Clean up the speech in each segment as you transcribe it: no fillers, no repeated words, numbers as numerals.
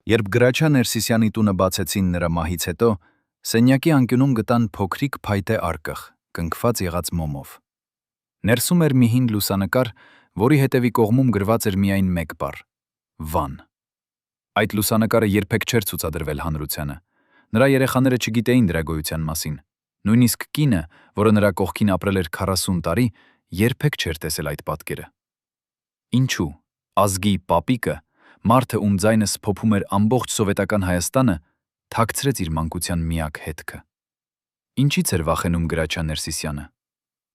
Երբ Գրաչա Ներսիսյանի տունը բացեցին նրա մահից հետո, սենյակի անկյունում գտան փոքրիկ փայտե արկղ, կնքված եղած մոմով։ Ներսում էր մի հին լուսանկար, որի հետևի կողմում գրված էր միայն մեկ բառ՝ Վան։ Այդ լուսանկարը երբեք չէր ցուցադրվել հանրությանը։ Նրա երեխաները չգիտեին դրա գոյության մասին։ Նույնիսկ կինը, որը նրա կողքին ապրել էր 40 տարի, երբեք չէր տեսել այդ պատկերը։ Ինչու ազգի պապիկը, մարդը, ում ձայնը սփոփում էր ամբողջ սովետական Հայաստանը, թաքցրեց իր մանկության միակ հետքը։ Ինչից էր վախենում Գրաչա Ներսիսյանը։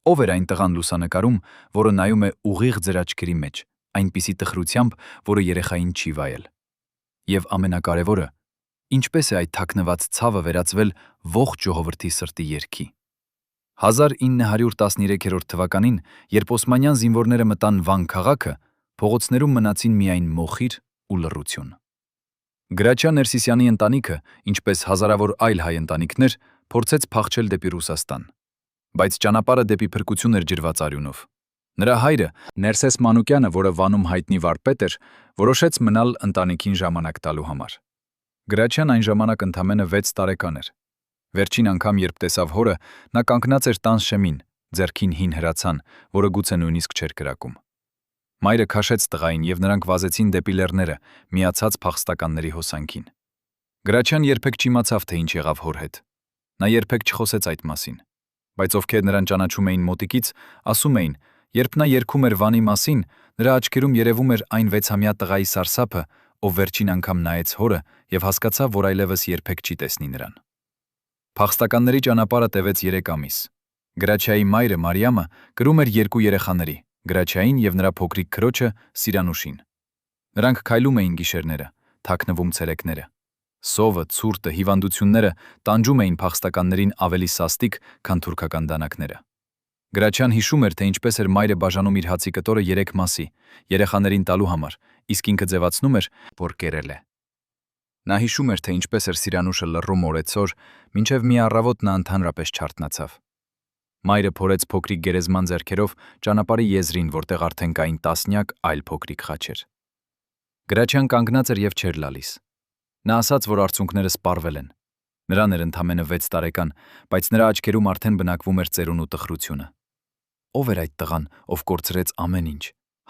Ով էր այն տղան լուսանկարում, որը նայում է ուղիղ ձեր աչքերի մեջ, այնպիսի տխրությամբ, որը երեխային չի վայել։ Եվ ամենակարևորը, ինչպես է այդ թաքնված ցավը վերածվել ողջ ժողովրդի սրտի երգի։ 1913 թվականին, երբ օսմանյան զինվորները մտան Վան քաղաքը, փողոցներում մնացին միայն մոխիր ու լռություն։ Գրաչա Ներսիսյանի ընտանիքը, ինչպես հազարավոր այլ հայ ընտանիքներ, փորձեց փախչել դեպի Ռուսաստան։ Բայց ճանապարհը դեպի փրկություն էր ջրված արյունով։ Նրա հայրը, Ներսես Մանուկյանը, որը Վանում հայտնի վարպետ էր, որոշեց մնալ ընտանիքին ժամանակ տալու համար։ Գրաչյան այն ժամանակ ընդամենը 6 տարեկան էր։ Վերջին անգամ, երբ տեսավ հորը, նա կանգնած էր տան շեմին, ձեռքին հին հրացան, որը գուցե նույնիսկ չէր կրակում։ Մայրը քաշեց տղային և նրանք վազեցին դեպի լեռները, միացած փախստականների հոսանքին։ Գրաչյան երբեք չիմացավ, թե ինչ եղավ հոր հետ։ Նա երբեք չխոսեց այդ մասին։ Բայց ովքեր նրան ճանաչում էին մոտիկից, ասում էին, երբ նա երգում էր Վանի մասին, նրա աչքերում երևում էր այն 6-ամյա տղայի սարսափը, ով վերջին անգամ նայեց հորը և հասկացավ, որ այլևս երբեք չի տեսնի նրան։ Փախստականների ճանապարհը տևեց 3 ամիս։ Գրաչյայի մայրը Մարիամը կրում էր 2 երեխաների՝ Գրաչյային և նրա փոքրիկ քրոջը Սիրանուշին։ Նրանք քայլում էին գիշերները, թաքնվում ցերեկները։ Սովը, ցուրտը, հիվանդությունները տանջում էին փախստականներին ավելի սաստիկ, քան թուրքական դանակները։ Գրաչյան հիշում էր, թե ինչպես էր մայրը բաժանում իր հացի կտորը 3 մասի, երեխաներին տալու համար, իսկ ինքը ձևացնում էր, որ կերել է։ Նա հիշում էր, թե ինչպես էր Սիրանուշը լռում օրեցօր, մինչև մի առավոտ նա ընդհանրապես չարթնացավ։ Մայրը փորեց փոքրիկ գերեզման ձեռքերով ճանապարհի եզրին, որտեղ արդեն կային տասնյակ այլ փոքրիկ խաչեր։ Գրաչյան կանգնած էր և չէր լալիս։ Նա ասաց, որ արցունքները սպառվել են։ Նրան էր ընդամենը 6 տարեկան, բայց նրա աչքերում արդեն բնակվում էր ծերուն ու տխրությունը։ Ով էր այդ տղան, ով կորցրեց ամեն ինչ՝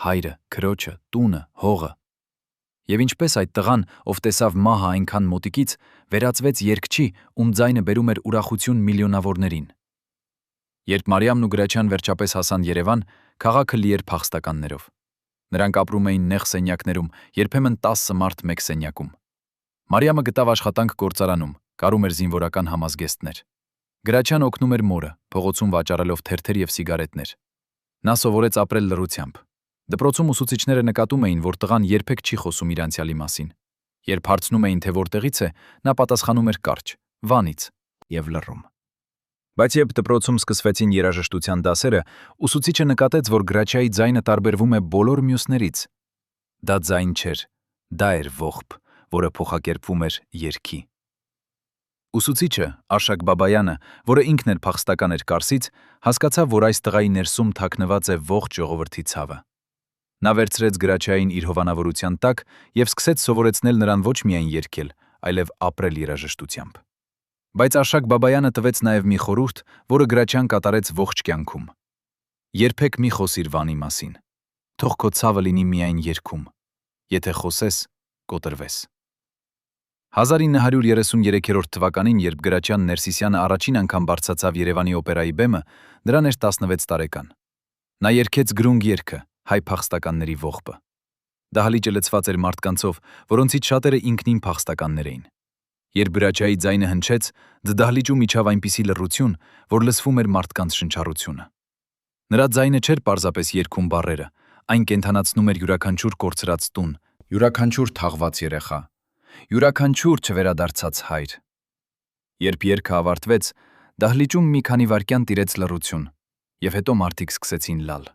հայրը, քրոջը, տունը, հողը։ Եվ ինչպես այդ տղան, ով տեսավ մահը այնքան մոտիկից, վերածվեց երգչի, ում ձայնը բերում էր ուրախություն միլիոնավորներին։ Երբ Մարիամն ու Գրաչյան վերջապես հասան Երևան, քաղաքը լի էր փախստականներով։ Նրանք ապրում էին նեղ սենյակներում, երբեմն 10 մարդ մեկ սենյակում։ Մարիամը գտավ աշխատանք գործարանում, կարում էր զինվորական համազգեստներ։ Գրաչյան օգնում էր մորը, փողոցում վաճառելով թերթեր և սիգարետներ։ Նա սովորեց ապրել լռությամբ։ Դպրոցում ուսուցիչները նկատում էին, որ տղան երբեք չի խոսում իր անցյալի մասին։ Երբ հարցնում էին, թե որտեղից է, նա պատասխանում էր կարճ՝ Վանից, և լռում։ Բայց երբ դպրոցում սկսվեցին երաժշտության դասերը, ուսուցիչը նկատեց, որ Գրաչյայի ձայնը տարբերվում է բոլոր մյուսներից։ Դա ձայն չէր, դա էր ողբ, որը փոխակերպվում էր երգի։ Ուսուցիչը, Արշակ Բաբայանը, որը ինքն էլ փախստական էր Կարսից, հասկացավ, որ այս տղայի ներսում թաքնված է ողջ ժողովրդի ցավը։ Նա վերցրեց Գրաչյային իր հովանավորության տակ և սկսեց սովորեցնել նրան ոչ միայն երգել, այլև ապրել երաժշտությամբ։ Բայց Արշակ Բաբայանը տվեց նաև մի խորհուրդ, որը Գրաչյան կատարեց ողջ կյանքում։ Երբեք մի խոսիր Վանի մասին։ Թող քո ցավը լինի միայն երգում։ Եթե խոսես, կոտրվես։ 1933 թվականին, երբ Գրաչյան Ներսիսյանը առաջին անգամ բարձրացավ Երևանի օպերայի բեմը, նրան էր 16 տարեկան։ Նա երգեց գրունգ երգը, հայ փախստականների ողբը։ Դահլիճը լցված էր մարդկանցով, որոնցից շատերը ինքնին փախստականներ էին։ Երբ Գրաչյայի ձայնը հնչեց, դահլիճում իջավ այնպիսի լռություն, որ լսվում էր մարդկանց շնչառությունը։ Նրա ձայնը չէր պարզապես երգում բառերը, այն կենդանացնում էր յուրաքանչյուր կորցրած տուն, յուրաքանչյուր թաղված երեխա, յուրաքանչյուր չվերադարձած հայր։ Երբ երգը ավարտվեց, դահլիճում մի քանի վայրկյան տիրեց լռություն, և հետո մարդիկ սկսեցին լալ։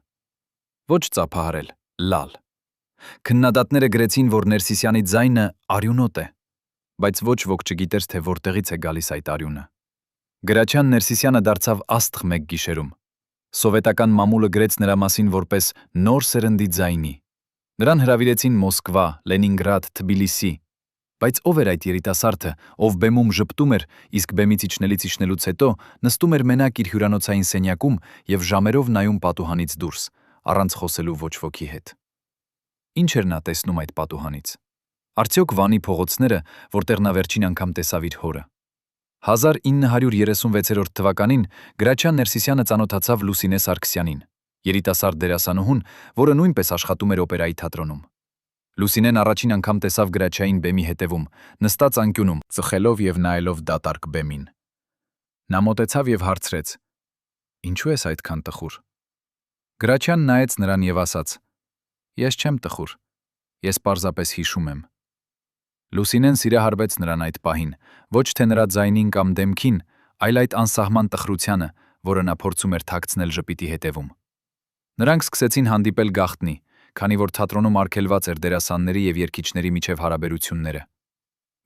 Ոչ ծափահարել, լալ։ Քննադատները գրեցին, որ Ներսիսյանի ձայնը արյունոտ է, բայց ոչ ոք չգիտեր, թե որտեղից է գալիս այդ արյունը։ Գրաչյան Ներսիսյանը դարձավ աստղ մեկ գիշերում։ Սովետական մամուլը գրեց նրա մասին որպես նոր սերնդի ձայնի։ Նրան հրավիրեցին Մոսկվա, Լենինգրադ, Թբիլիսի։ Բայց ով էր այդ երիտասարդը, ով բեմում ժպտում էր, իսկ բեմից իջնելուց հետո նստում էր մենակ իր հյուրանոցային սենյակում եւ ժամերով նայում պատուհանից դուրս, առանց խոսելու ոչ ոքի հետ։ Ինչ էր նա տեսնում այդ պատուհանից։ Արդյոք Վանի փողոցները, որտեղ նա վերջին անգամ տեսավ իր հորը։ 1936 թվականին Գրաչյան Ներսիսյանը ծանոթացավ Լուսինե Սարգսյանին, երիտասարդ դերասանուհուն, որը նույնպես աշխատում էր օպերայի թատրոնում։ Լուսինեն առաջին անգամ տեսավ Գրաչյային բեմի հետևում, նստած անկյունում, ծխելով եւ նայելով դատարկ բեմին։ Նա մոտեցավ եւ հարցրեց. «Ինչու ես այդքան տխուր»։ Գրաչյան նայեց նրան եւ ասաց. «Ես չեմ տխուր, ես պարզապես հիշում եմ»։ Լուսինեն սիրահարվեց նրան այդ պահին, ոչ թե նրա ձայնին կամ դեմքին, այլ այդ անսահման տխրությանը, որը նա փորձում էր թաքցնել ժպիտի հետևում։ Նրանք սկսեցին հանդիպել գաղտնի, քանի որ թատրոնում արգելված էր դերասանների եւ երգիչների միջև հարաբերությունները։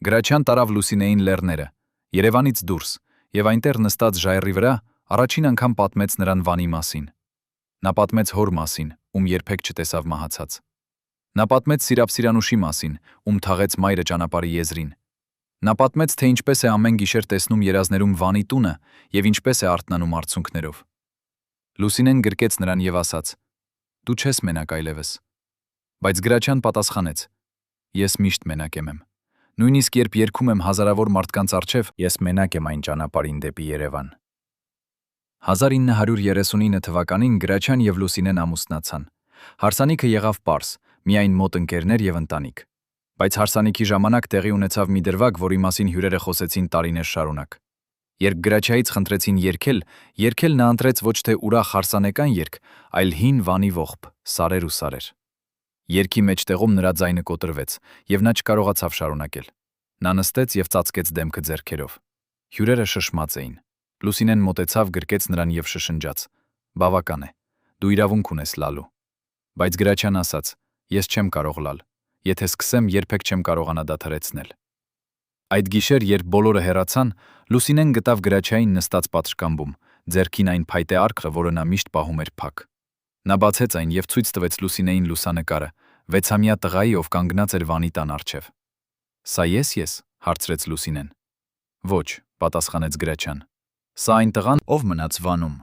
Գրաչյան տարավ Լուսինեին լեռները, Երևանից դուրս, եւ այնտեղ նստած ժայռի վրա առաջին անգամ պատմեց նրան Վանի մասին։ Նա պատմեց հոր մասին, ում երբեք չտեսավ մահացած։ Նա պատմեց Սիրապ-Սիրանուշի մասին, ում թաղեց մայրը ճանապարհի եզրին։ Նա պատմեց, թե ինչպես է ամեն գիշեր տեսնում երազներում Վանի տունը եւ ինչպես է արթնանում արցունքներով։ Լուսինեն գրկեց նրան եւ ասաց. «Դու չես մենակ այլևս»։ Բայց Գրաչյան պատասխանեց. «Ես միշտ մենակ եմ։ Նույնիսկ երբ երգում եմ հազարավոր մարդկանց առջև, ես մենակ եմ այն ճանապարհին դեպի Երևան»։ 1939 թվականին Գրաչյան եւ Լուսինեն ամուսնացան։ Հարսանիքը եղավ պարզ, միայն մոտ ընկերներ եւ ընտանիք։ Բայց հարսանիքի ժամանակ տեղի ունեցավ մի դրվագ, որի մասին հյուրերը խոսեցին տարիներ շարունակ։ Երբ Գրաչյայից խնդրեցին երգել նա ընտրեց ոչ թե ուրախ հարսանեկան երգ, այլ հին Վանի ողբ, Սարեր ու սարեր։ Երգի մեջտեղում նրա ձայնը կոտրվեց, եւ նա չկարողացավ շարունակել։ Նա նստեց եւ ծածկեց դեմքը ձեռքերով։ Հյուրերը շշմած էին։ Լուսինեն մոտեցավ, գրկեց նրան եւ շշնջաց. «Բավական է, դու իրավունք ունես լալու»։ Բայց Գրաչյան ասաց. «Ես չեմ կարող լալ, եթե սկսեմ, երբեք չեմ կարողանա դադարեցնել»։ Այդ գիշեր, երբ բոլորը հեռացան, Լուսինեն գտավ Գրաչյային նստած պատշգամբում, ձեռքին այն փայտե արկղը, որը նա միշտ պահում էր փակ։ Նա բացեց այն եւ ցույց տվեց Լուսինեին լուսանկարը, 6-ամյա տղայի, ով կանգնած էր Վանի տան առջև։ «Սա ես», հարցրեց Լուսինեն։ «Ոչ», պատասխանեց Գրաչյան։ «Սա այն տղան, ով մնաց Վանում։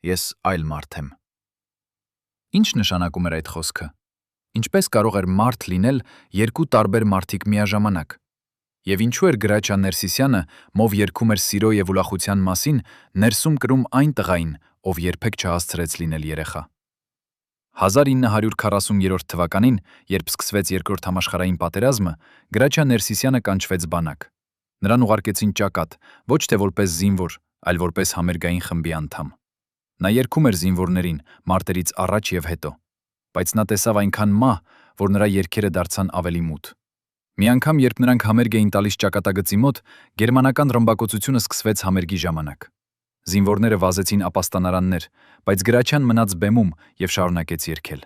Ես այլ մարդ եմ»։ Ինչ նշանակում էր այդ խոսքը։ Ինչպես կարող էր մարդ լինել երկու տարբեր մարդիկ միաժամանակ։ Եվ ինչու էր Գրաչյան Ներսիսյանը, ով երգում էր սիրո եւ ուրախության մասին, ներսում կրում այն տղային, ով երբեք չհասցրեց լինել երեխա։ 1940 թվականին, երբ սկսվեց Երկրորդ համաշխարհային պատերազմը, Գրաչյան Ներսիսյանը կանչվեց բանակ։ Նրան ուղարկեցին ճակատ, ոչ թե որպես զինվոր, այլ որպես համերգային խմբի անդամ։ Նա երգում էր զինվորներին, մարտերից առաջ եւ հետո, բայց նա տեսավ այնքան մահ, որ նրա երգերը դարձան ավելի մութ։ Մի անգամ, երբ նրանք համերգ էին տալիս ճակատագծի մոտ, գերմանական ռմբակոծությունը սկսվեց համերգի ժամանակ։ Զինվորները վազեցին ապաստանարաններ, բայց Գրաչյան մնաց բեմում եւ շարունակեց երգել։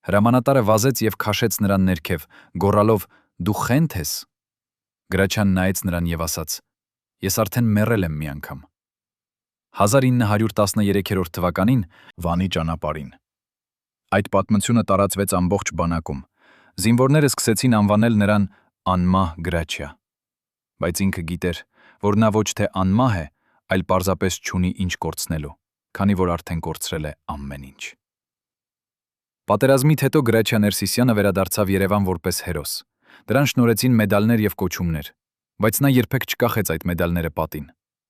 Հրամանատարը վազեց եւ քաշեց նրան ներքև, գոռալով. «Դու խենթ ես»։ Գրաչյան նայեց նրան եւ ասաց. «Ես արդեն մեռել եմ մի անգամ»։ 1913 թվականին Վանի ճանապարհին։ Այդ պատմությունը տարածվեց ամբողջ բանակում։ Զինվորները սկսեցին անվանել նրան անմահ Գրաչյա։ Բայց ինքը գիտեր, որ նա ոչ թե անմահ է, այլ պարզապես չունի ինչ կորցնելու, քանի որ արդեն կորցրել է ամեն ինչ։ Պատերազմից հետո Գրաչյա Ներսիսյանը վերադարձավ Երևան որպես հերոս։ Դրան շնորհեցին մեդալներ եւ կոչումներ, բայց նա երբեք չկախեց այդ մեդալները պատին։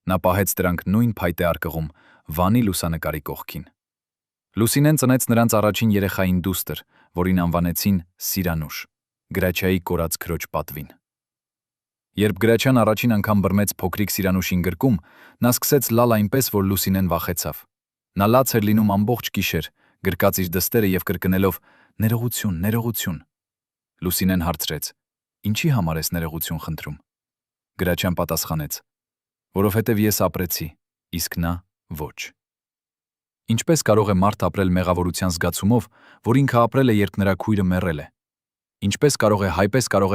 Նա պահեց դրանք նույն փայտե արկղում, Վանի լուսանկարի կողքին։ Լուսինեն ծնեց նրանց առաջին երեխային դուստր, որին անվանեցին Սիրանուշ, Գրաչյայի կորած քրոջ պատվին։ Երբ Գրաչյան առաջին անգամ բռնեց փոքրիկ Սիրանուշին գրկում, նա սկսեց լալ այնպես, որ Լուսինեն վախեցավ։ Նա լաց էր լինում ամբողջ գիշեր, գրկած իր դստերը եւ կրկնելով. «Ներողություն, ներողություն»։ Լուսինեն հարցրեց. «Ինչի համար ես ներողություն խնդրում»։ Գրաչյան պատասխանեց. «Որովհետև ես ապրեցի, իսկ նա ոչ»։ Ինչպես կարող է մարդ ապրել մեղավորության զգացումով, որ ինքը ապրել է, երբ նրա քույրը մեռել է։ Ինչպես կարող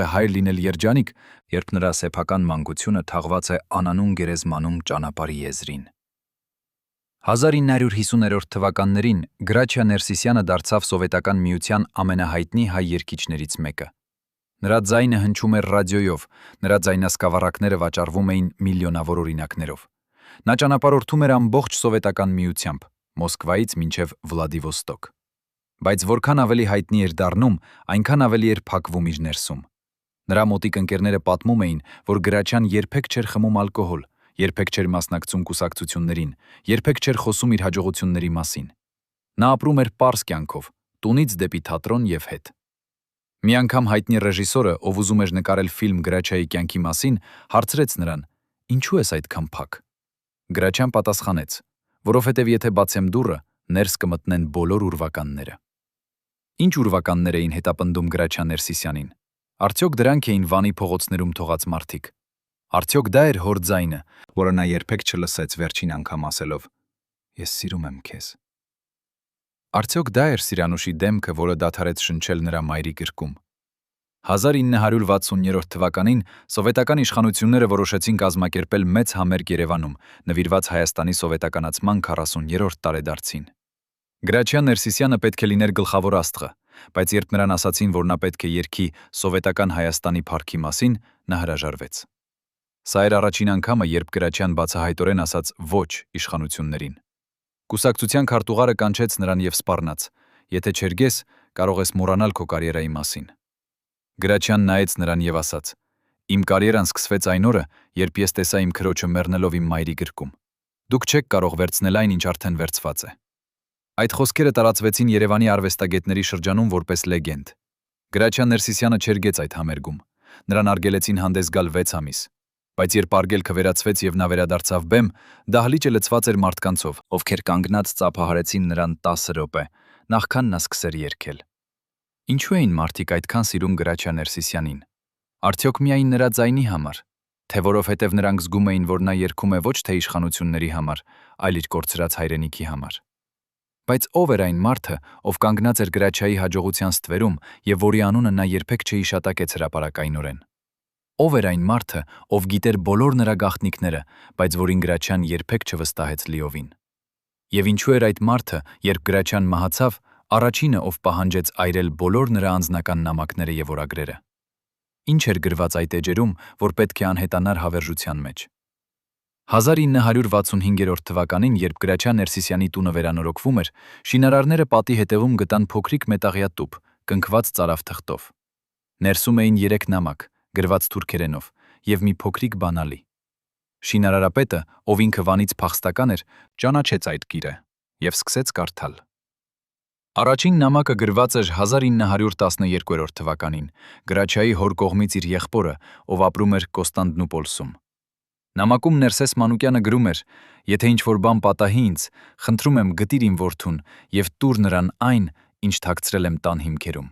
է հայր լինել երջանիկ, երբ նրա սեփական մանկությունը թաղված է անանուն գերեզմանում ճանապարհի եզրին։ 1950 թվականներին Գրաչյա Ներսիսյանը դարձավ Սովետական Միության ամենահայտնի հայ երգիչներից մեկը։ Նրա ձայնը հնչում էր ռադիոյով, նրա ձայնասկավառակները վաճառվում էին միլիոնավոր օրինակներով։ Նա ճանապարհորդում էր ամբողջ սովետական միությամբ, Մոսկվայից մինչև Վլադիվոստոկ։ Բայց որքան ավելի հայտնի էր դառնում, այնքան ավելի էր փակվում իր ներսում։ Նրա մոտիկ ընկերները պատմում էին, որ Գրաչյան երբեք չէր խմում ալկոհոլ, երբեք չէր մասնակցում կուսակցություններին, երբեք չէր խոսում իր հաջողությունների մասին։ Նա ապրում էր պարզ կյանքով, տունից դեպի թատրոն եւ հետ։ Մի անգամ հայտնի ռեժիսորը, ով ուզում էր նկարել ֆիլմ Գրաչյայի կյանքի մասին, հարցրեց նրան. «Ինչու ես այդքան փակ»։ Գրաչյան պատասխանեց. «Որովհետև եթե բացեմ դուռը, ներս կմտնեն բոլոր ուրվականները»։ Ինչ ուրվականներ էին հետապնդում Գրաչյա Ներսիսյանին։ Արդյոք դրանք էին Վանի փողոցներում թողած մարդիկ։ Արդյոք դա էր հոր ձայնը, որը նա երբեք չլսեց վերջին անգամ ասելով. «Ես սիրում եմ քեզ»։ Արդյոք դա էր Սիրանուշի դեմքը, որը դադարեց շնչել նրա մայրի գրկում։ 1963 թվականին սովետական իշխանությունները որոշեցին կազմակերպել մեծ համերգ Երևանում, նվիրված Հայաստանի սովետականացման 40-րդ տարեդարձին։ Գրաչյա Ներսիսյանը պետք է լիներ գլխավոր աստղը, բայց երբ նրան ասացին, որ նա պետք է երգի սովետական Հայաստանի փառքի մասին, նա հրաժարվեց։ Սա էր առաջին անգամը, երբ Գրաչյան բացահայտորեն ասաց ոչ իշխանություններին։ Կուսակցության քարտուղարը կանչեց նրան եւ սպառնաց. «Եթե չերգես, կարող ես մոռանալ քո կարիերայի մասին»։ Գրաչյան նայեց նրան եւ ասաց. «Իմ կարիերան սկսվեց այն օրը, երբ ես տեսա իմ քրոջը մեռնելով իմ մայրի գրկում։ Դուք չեք կարող վերցնել այն, ինչ արդեն վերցված է»։ Այդ խոսքերը տարածվեցին Երևանի արվեստագետների շրջանում որպես լեգենդ։ Գրաչյա Ներսիսյանը չերգեց այդ համերգում։ Նրան արգելեցին հանդես գալ 6 ամիս։ Բայց երբ արգելքը վերացվեց եւ նա վերադարձավ բեմ, դահլիճը լցված էր մարդկանցով, ովքեր կանգնած ծափահարեցին նրան 10 րոպե, նախքան նա սկսեր երգել։ Ինչու էին մարդիկ այդքան սիրում Գրաչյա Ներսիսյանին։ Արդյոք միայն նրա ձայնի համար, թե որովհետև նրանք զգում էին, որ նա երգում է ոչ թե իշխանությունների համար, այլ իր կորցրած հայրենիքի համար։ Բայց ով էր այն մարդը, ով կանգնած էր Գրաչյայի հաջողության ստվերում եւ որի անունը նա երբեք չհիշատակեց հրապարակայնորեն։ Ով էր այն մարդը, ով գիտեր բոլոր նրա գաղտնիքները, բայց որին Գրաչյան երբեք չվստահեց լիովին։ Եվ ինչու էր այդ մարդը, երբ Գրաչյան մահացավ, առաջինը, ով պահանջեց այրել բոլոր նրա անձնական նամակները եւ օրագրերը։ Ինչ էր գրված այդ էջերում, որ պետք է անհետանար հավերժության մեջ։ 1965 թվականին, երբ Գրաչյա Ներսիսյանի տունը վերանորոգվում էր, շինարարները պատի հետևում գտան փոքրիկ մետաղյա տուփ, կնքված ծարավ թղթով։ Ներսում էին 3 նամակ, գրված թուրքերենով, եւ մի փոքրիկ բանալի։ Շինարարապետը, ով ինքը Վանից փախստական էր, ճանաչեց այդ գիրը եւ սկսեց կարդալ։ Առաջին նամակը գրված էր 1912 թվականին, Գրաչյայի հոր կողմից իր եղբորը, ով ապրում էր Կոստանդնուպոլսում։ Նամակում Ներսես Մանուկյանը գրում էր. «Եթե ինչ-որ բան պատահի ինձ, խնդրում եմ գտիր իմ որդուն եւ տուր նրան այն, ինչ թաքցրել եմ տան հիմքերում»։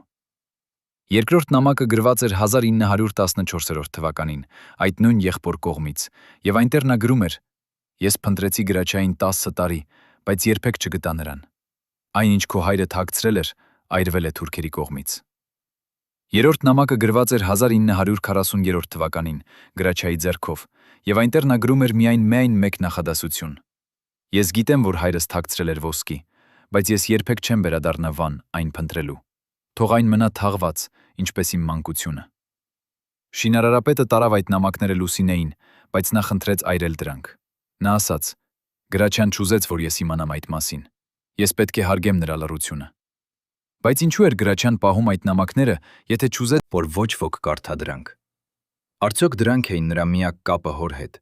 Երկրորդ նամակը գրված էր 1914 թվականին, այդ նույն եղբոր կողմից, եւ այնտեղ նա գրում էր. «Ես փնտրեցի Գրաչյային 10 տարի, բայց երբեք չգտա նրան։ Այն, ինչ քո հայրը թաքցրել էր, այրվել է թուրքերի կողմից»։ Երրորդ նամակը գրված էր 1940 թվականին, Գրաչյայի ձեռքով, եւ այնտեղ նա գրում էր միայն մեկ նախադասություն. «Ես գիտեմ, որ հայրս թաքցրել էր ոսկի, բայց ես երբեք չեմ վերադառնա Վան այն փնտրելու։ Թող այն մնա թաղված, ինչպես իմ մանկությունը»։ Շինարարապետը տարավ այդ նամակները Լուսինեին, բայց նա խնդրեց այրել դրանք։ Նա ասաց. «Գրաչյան չուզեց, որ ես իմանամ այդ մասին։ Ես պետք է հարգեմ նրա լռությունը»։ Բայց ինչու էր Գրաչյան պահում այդ նամակները, եթե չուզեց, որ ոչ ոք կարդա դրանք։ Արդյոք դրանք էին նրա միակ կապը հոր հետ։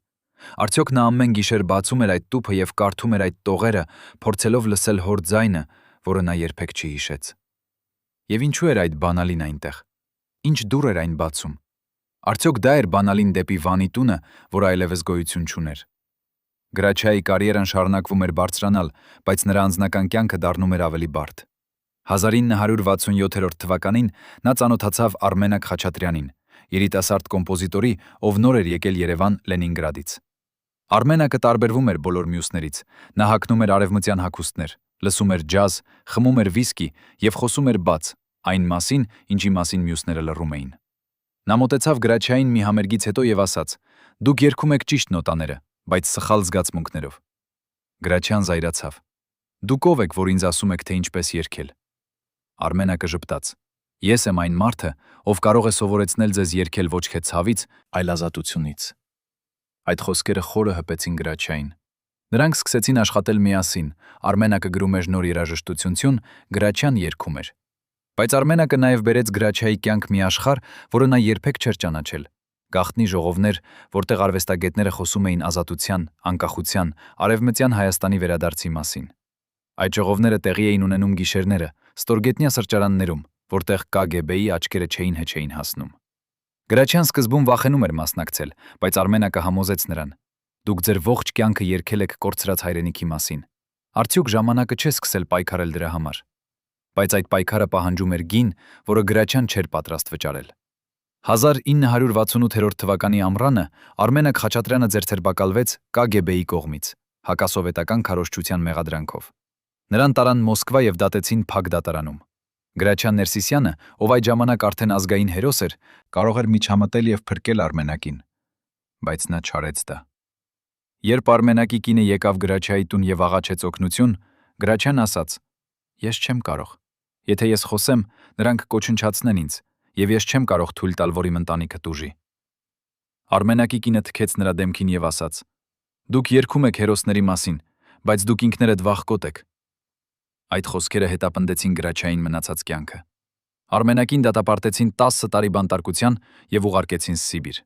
Արդյոք նա ամեն գիշեր բացում էր այդ տուփը եւ կարդում էր այդ տողերը, փորձելով լսել հոր ձայնը, որը նա երբեք չհիշեց։ Եվ ինչու էր այդ բանալին այնտեղ։ Ինչ դուռ էր այն բացում։ Արդյոք դա էր բանալին դեպի Վանի տունը, որ այլևս գոյություն չուներ։ Գրաչյայի կարիերան շարունակվում էր բարձրանալ, բայց նրա անձնական կյանքը դառնում էր ավելի բարդ։ 1967 թվականին նա ծանոթացավ Արմենակ Խաչատրյանին, երիտասարդ կոմպոզիտորի, ով նոր էր եկել Երևան Լենինգրադից։ Արմենակը տարբերվում էր բոլոր մյուսներից։ Նա հագնում էր արևմտյան հագուստներ, լսում էր ջազ, խմում էր վիսկի եւ խոսում էր բաց, այն մասին, ինչի մասին մյուսները լռում էին։ Նա մոտեցավ Գրաչյային մի համերգից հետո եւ ասաց. «Դուք երգում եք ճիշտ նոտաները, բայց սխալ զգացմունքներով»։ Գրաչյան զայրացավ. «Դուք ով եք, որ ինձ ասում եք, թե ինչպես երգել»։ Արմենակը ժպտաց. Ես եմ այն մարդը, ով կարող է սովորեցնել ձեզ երգել ոչ թե ցավից, այլ ազատությունից։ Այդ խոսքերը խորը հպեցին Գրաչային։ Նրանք սկսեցին աշխատել միասին, Արմենակը գրում էր նոր երաժշտություն, Գրաչյան երգում էր։ Բայց Արմենակը նաև բերեց Գրաչայի կյանք մի աշխարհ, որը նա երբեք չէր ճանաչել։ Գաղտնի ժողովներ, որտեղ արվեստագետները խոսում էին ազատության, անկախության, արևմտյան Հայաստանի վերադարձի մասին։ Այդ ժողովները տեղի էին ունենում գիշերները, ստորգետնյա սրճարաններում, որտեղ KGB-ի աչքերը չէին հասնում։ Գրաչյան սկզբում վախենում էր մասնակցել, բայց Արմենակը համոզեց նրան. «Դուք ձեր ողջ կյանքը երգել եք կորցրած հայրենիքի մասին։ Արդյոք ժամանակը չէ սկսել պայքարել դրա համար»։ Բայց այդ պայքարը պահանջում էր գին, որը Գրաչյան չէր պատրաստ վճարել։ 1968 թվականի ամռանը Արմենակ Խաչատրյանը ձերբակալվեց KGB-ի կողմից, հակասովետական քարոզչության մեղադրանքով։ Նրան տարան Մոսկվա եւ դատեցին Փակ դատարանում։ Գրաչյան Ներսիսյանը, ով այդ ժամանակ արդեն ազգային հերոս էր, կարող էր միջամտել եւ փրկել Արմենակին, բայց նա չարեց դա։ Երբ Արմենակի կինը եկավ Գրաչյայի տուն եւ աղաչեց օգնություն, Գրաչյան ասաց. «Ես չեմ կարող։ Եթե ես խոսեմ, նրանք կոչնչացնեն ինձ, եւ ես չեմ կարող թույլ տալ, որ իմ ընտանիքը տուժի»։ Արմենակի կինը թքեց նրա դեմքին եւ ասաց. «Դուք երգում եք հերոսների մասին, բայց դուք ինքներդ վախկոտ եք»։ Այդ խոսքերը հետապնդեցին Գրաչային մնացած կյանքը։ Արմենակին դատապարտեցին 10 տարի բանտարկության եւ ուղարկեցին Սիբիր։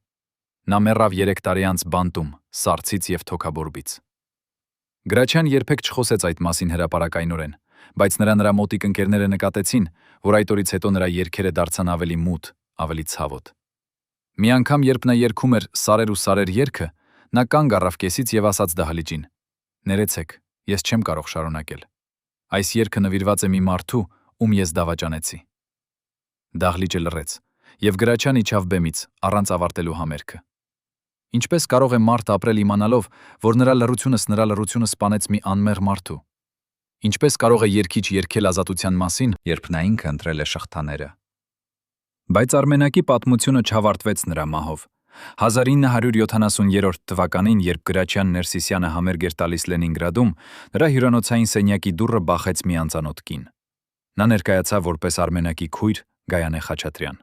Նա մեռավ 3 տարի անց բանտում, սառցից եւ թոքաբորբից։ Գրաչյան երբեք չխոսեց այդ մասին հրապարակայնորեն, բայց նրա մոտիկ ընկերները նկատեցին, որ այդ օրից հետո նրա երգերը դարձան ավելի մութ, ավելի ցավոտ։ Մի անգամ, երբ նա երգում էր «Սարեր ու սարեր» երգը, նա կանգ առավ կեսից եւ ասաց դահլիճին. «Ներեցեք, ես չեմ կարող շարունակել։ Այս երգը նվիրված է մի մարդու, ում ես դավաճանեցի»։ Դահլիճը լռեց, եւ Գրաչյան իջավ բեմից, առանց ավարտելու համերգը։ Ինչպես կարող է մարդ ապրել իմանալով, որ նրա լռությունը սպանեց մի անմեղ մարդու։ Ինչպես կարող է երգիչ երգել ազատության մասին, երբ նա ինքը ընտրել է շղթաները։ Բայց Արմենակի պատմությունը չավարտվեց նրա մահով։ 1970 թվականին, երբ Գրաչյան Ներսիսյանը համերգ էր տալիս Լենինգրադում, նրա հյուրանոցային սենյակի դուռը բախեց մի անծանոթ կին։ Նա ներկայացավ որպես Արմենակի քույր Գայանե Խաչատրյան։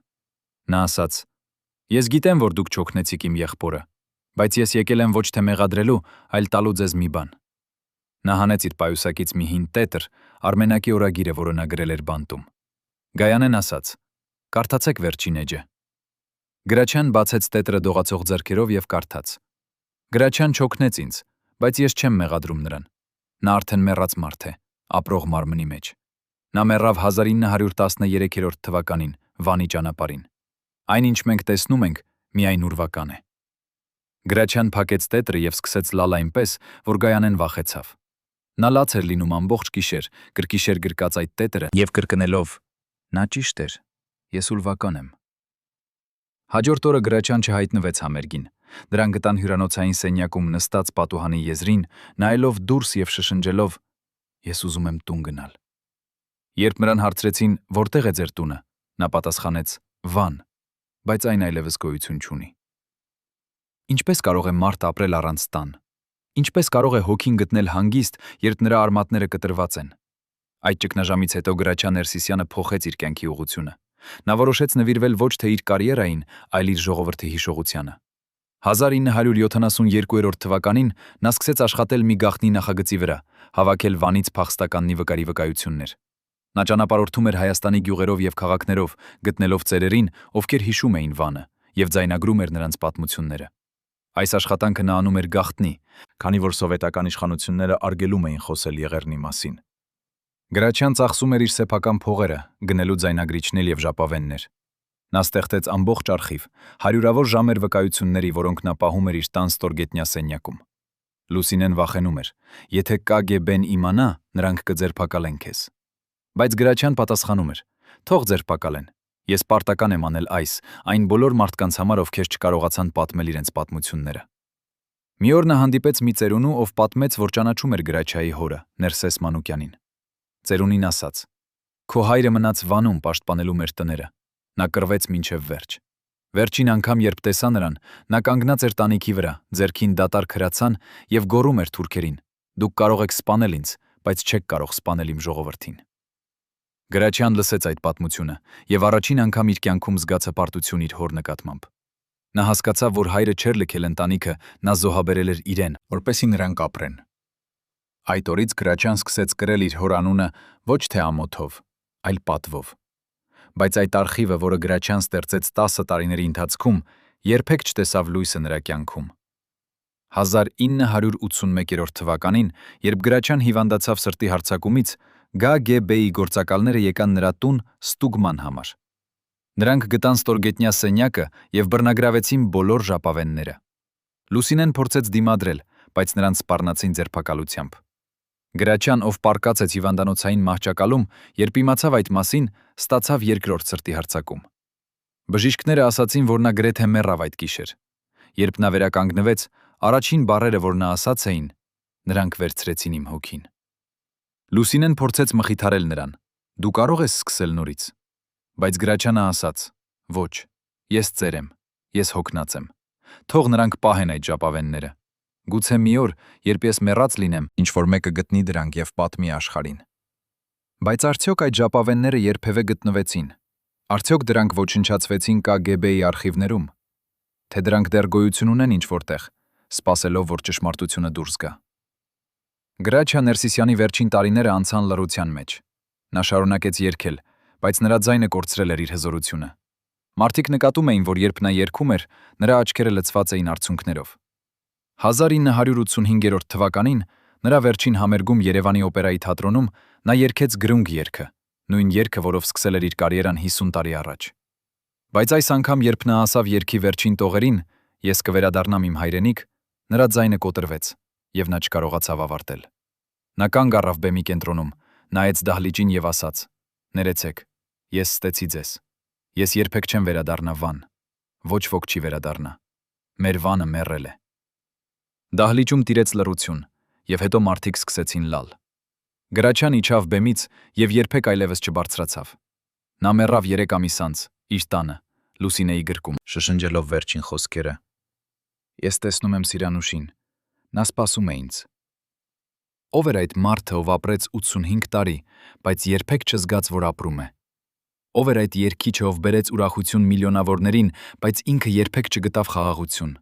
Նա ասաց. «Ես գիտեմ, որ դուք չօգնեցիք իմ եղբորը, բայց ես եկել եմ ոչ թե մեղադրելու, այլ տալու ձեզ մի բան»։ Նա հանեց իր պայուսակից մի հին տետր, Արմենակի օրագիրը, որը նա գրել էր բանտում։ Գայանեն ասաց. «Կարդացեք վերջին էջը»։ Գրաչյան բացեց տետրը դողացող ձեռքերով եւ կարդաց. «Գրաչյան չօգնեց ինձ, բայց ես չեմ մեղադրում նրան։ Նա արդեն մեռած մարդ է, ապրող մարմնի մեջ։ Նա մեռավ 1913 թվականին, Վանի ճանապարհին։ Այն, ինչ մենք տեսնում ենք, միայն ուրվական է»։ Գրաչյան փակեց տետրը եւ սկսեց լալ այնպես, որ Գայանեն վախեցավ։ Նա լաց էր լինում ամբողջ գիշեր, գրկիշեր գրկած այդ տետրը եւ կրկնելով. «Նա ճիշտ էր, ես ուրվական եմ»։ Հաջորդ օրը Գրաչյան չհայտնվեց համերգին։ Նրան գտան հյուրանոցային սենյակում նստած պատուհանի եզրին, նայելով դուրս եւ շշնջելով. «Ես ուզում եմ տուն գնալ»։ Երբ նրան հարցրեցին. «Որտեղ է ձեր տունը», նա պատասխանեց. «Վան, բայց այն այլևս գոյություն չունի»։ Ինչպես կարող է մարդ ապրել առանց տան։ Ինչպես կարող է հոգին գտնել հանգիստ, երբ նրա արմատները կտրված են։ Այդ ճգնաժամից հետո Գրաչյան Ներսիսյանը փոխեց իր կյանքի ուղղությունը։ Նա որոշեց նվիրվել ոչ թե իր կարիերային, այլ իր ժողովրդի հիշողությանը։ 1972 թվականին նա սկսեց աշխատել մի գաղտնի նախագծի վրա, հավաքել Վանից փախստականնի վկարի վկայություններ։ Նա ճանապարհորդում էր Հայաստանի գյուղերով եւ քաղաքներով, գտնելով ծերերին, ովքեր հիշում էին Վանը, եւ ձայնագրում էր նրանց պատմությունները։ Այս աշխատանքը նա անում էր գաղտնի, քանի որ սովետական իշխանությունները արգելում էին խոսել Եղեռնի մասին։ Գրաչյան ծախսում էր իր սեփական փողերը, գնելու ձայնագրիչներ եւ ժապավեններ։ Նա ստեղծեց ամբողջ արխիվ, հարյուրավոր ժամեր վկայությունների, որոնք նա պահում էր իր տան ստորգետնյա սենյակում։ Լուսինեն վախենում էր. եթե KGB-ն իմանա, նրանք կձերբակալեն քեզ։ Բայց Գրաչյան պատասխանում էր. «Թող ձերբակալեն։ Ես պարտական եմ անել այն բոլոր մարդկանց համար, ովքեր չկարողացան պատմել իրենց պատմությունները»։ Մի օր նա հանդիպեց մի ծերունու, ով պատմեց, որ ճանաչում էր Գրաչյայի հորը, Ներսես Մանուկյանին։ Ծերունին ասաց. «Քո հայրը մնաց Վանում պաշտպանելու մեր տները։ Նա կռվեց մինչև վերջ։ Վերջին անգամ, երբ տեսա նրան, նա կանգնած էր տանիքի վրա, ձեռքին դատարկ հրացան եւ գոռում էր թուրքերին. «Դուք կարող եք սպանել ինձ, բայց չեք կարող սպանել իմ ժողովրդին»։ Գրաչյան լսեց այդ պատմությունը եւ առաջին անգամ իր կյանքում զգաց հպարտություն իր հոր նկատմամբ։ Նա հասկացավ, որ հայրը չէր լքել ընտանիքը, նա զոհաբերել էր իրեն, որպեսզի նրանք ապրեն։ Այդ օրից Գրաչյան սկսեց կրել իր հոր անունը ոչ թե ամոթով, այլ պատվով։ Բայց այդ արխիվը, որը Գրաչյան ստեղծեց 10 տարիների ընթացքում, երբեք չտեսավ լույսը նրա կյանքում։ 1981 թվականին, երբ Գրաչյան հիվանդացավ սրտի հարձակումից, ԳԳԲ-ի գործակալները եկան նրա տուն ստուգման համար։ Նրանք գտան ստորգետնյա սենյակը եւ բռնագրավեցին բոլոր ժապավենները։ Լուսինեն փորձեց դիմադրել, բայց նրան սպառնացին ձերբակալությամբ։ Գրաչյան, ով պառկած էր հիվանդանոցային մահճակալում, երբ իմացավ այդ մասին, ստացավ երկրորդ սրտի հարձակում։ Բժիշկները ասացին, որ նա գրեթե մեռավ այդ գիշեր։ Երբ նա վերականգնվեց, առաջին բառերը, որ նա ասաց էին, նրանք վերցրեցին իմ հոգին։ Լուսինեն փորձեց մխիթարել նրան. Դու կարող ես սկսել նորից։ Բայց Գրաչյանը ասաց. Ոչ, ես ծեր եմ, ես հոգնած եմ։ Թող նրանք պահեն այդ ժապավենները։ Գուցե մի օր, երբ ես մեռած լինեմ, ինչ որ մեկը գտնի դրանք եւ պատմի աշխարհին։ Բայց արդյոք այդ ժապավենները երբևէ գտնվեցին։ Արդյոք դրանք ոչնչացվեցին ԿԳԲ-ի արխիվներում։ Թե դրանք դեռ գոյություն ունեն ինչ որտեղ, սպասելով, որ ճշմարտությունը դուրս գա։ Գրաչյա Ներսիսյանի վերջին տարիները անցան լռության մեջ։ Նա շարունակեց երգել, բայց նրա ձայնը կորցրել էր իր հզորությունը։ Մարդիկ նկատում էին, որ երբ նա երգում էր, նրա աչքերը լցված էին արցունքներով։ 1985 թվականին նրա վերջին համերգում Երևանի օպերայի թատրոնում նա երգեց Գրունգ երգը, նույն երգը, որով սկսել էր իր կարիերան 50 տարի առաջ։ Բայց այս անգամ, երբ նա ասավ երգի վերջին տողերին, ես կվերադառնամ իմ հայրենիք, նրա ձայնը կոտրվեց, եւ նա չկարողացավ ավարտել։ Նա կանգ առավ բեմի կենտրոնում, նայեց դահլիճին եւ ասաց. «Ներեցեք, ես ստեցի ձեզ։ Ես երբեք չեմ վերադառնա վան։ Ոչ ոք չի վերադառնա։ Մեր վանը մեռել է»։ Դահլիճում տիրեց լռություն, եւ հետո մարդիկ սկսեցին լալ։ Գրաչյան իջավ բեմից եւ երբեք այլևս չբարձրացավ։ Նա մեռավ 3 ամիս անց իր տանը, Լուսինեի գրկում, շշնջելով վերջին խոսքերը. Ես տեսնում եմ Սիրանուշին, նա սպասում է ինձ։ Ով էր այդ մարդը, ով ապրեց 85 տարի, բայց երբեք չզգաց, որ ապրում է։ Ով էր այդ երգիչը, ով բերեց ուրախություն միլիոնավորներին, բայց ինքը երբեք չգտավ խաղաղություն։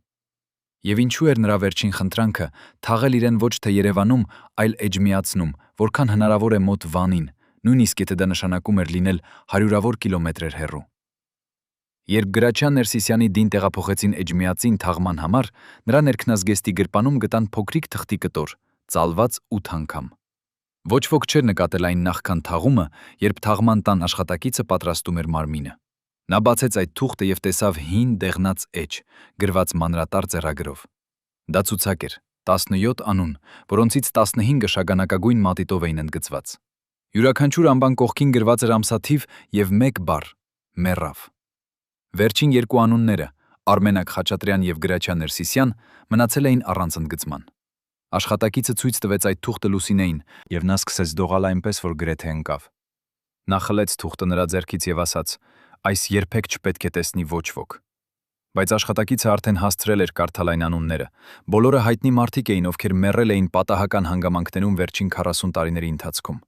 Եվ ինչու էր նրա վերջին խնդրանքը թաղել իրեն ոչ թե Երևանում, այլ Էջմիածնում, որքան հնարավոր է մոտ Վանին, նույնիսկ եթե դա նշանակում էր լինել հարյուրավոր կիլոմետրեր հեռու։ Երբ Գրաչյան Ներսիսյանի դին տեղափոխեցին Էջմիածին թաղման համար, նրա ներքնազգեստի գրպանում գտան փոքրիկ թղթի կտոր, ծալված 8 անգամ։ Ոչ ոք չէր նկատել այն նախքան թաղումը, երբ թաղման տան աշխատակիցը պատրաստում էր մարմինը։ Նա բացեց այդ թուղթը եւ տեսավ հին դեղնած էջ, գրված մանրատար ձեռագրով։ Դա ցուցակ էր, 17 անուն, որոնցից 15-ը շագանակագույն մատիտով էին ընդգծված։ Յուրաքանչյուր անբան կողքին գրված էր ամսաթիվ եւ 1 բառ՝ մեռավ։ Վերջին 2 անունները՝ Արմենակ Խաչատրյան եւ Գրաչյան Ներսիսյան, մնացել էին առանց ընդգծման։ Աշխատակիցը ցույց տվեց այդ թուղթը Լուսինեին, եւ նա սկսեց դողալ այնպես, որ գրեթե ընկավ։ Նա խլեց թուղթը նրա ձեռքից եւ ասաց. «Այս երբեք չպետք է տեսնի ոչ ոք»։ Բայց աշխատակիցը արդեն հասցրել էր կարդալ այն անունները։ Բոլորը հայտնի մարդիկ էին, ովքեր մեռել էին պատահական հանգամանքներում վերջին 40 տարիների ընթացքում։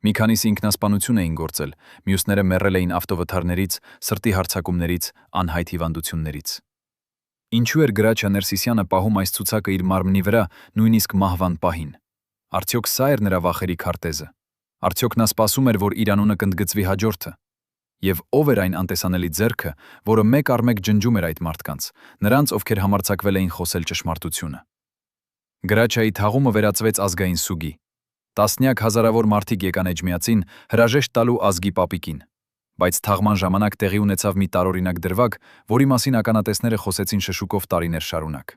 Մի քանիսը ինքնասպանություն էին գործել, մյուսները մեռել էին ավտովթարներից, սրտի հարձակումներից, անհայտ հիվանդություններից։ Ինչու էր Գրաչյա Ներսիսյանը պահում այս ցուցակը իր մարմնի վրա, նույնիսկ մահվան պահին։ Արդյոք սա էր նրա վախերի քարտեզը։ Արդյոք նա սպասում էր, որ իր անունը կընդգծվի հաջորդը։ Եվ ով էր այն անտեսանելի ձեռքը, որը մեկ առ մեկ ջնջում էր այդ մարդկանց, նրանց, ովքեր համարձակվել էին խոսել ճշմարտությունը։ Գրաչյայի թաղումը վերածվեց ազգային սուգի։ Տասնյակ հազարավոր մարդիկ եկան Էջմիածին հրաժեշտ տալու ազգի պապիկին։ Բայց թաղման ժամանակ տեղի ունեցավ մի տարօրինակ դրվագ, որի մասին ականատեսները խոսեցին շշուկով տարիներ շարունակ։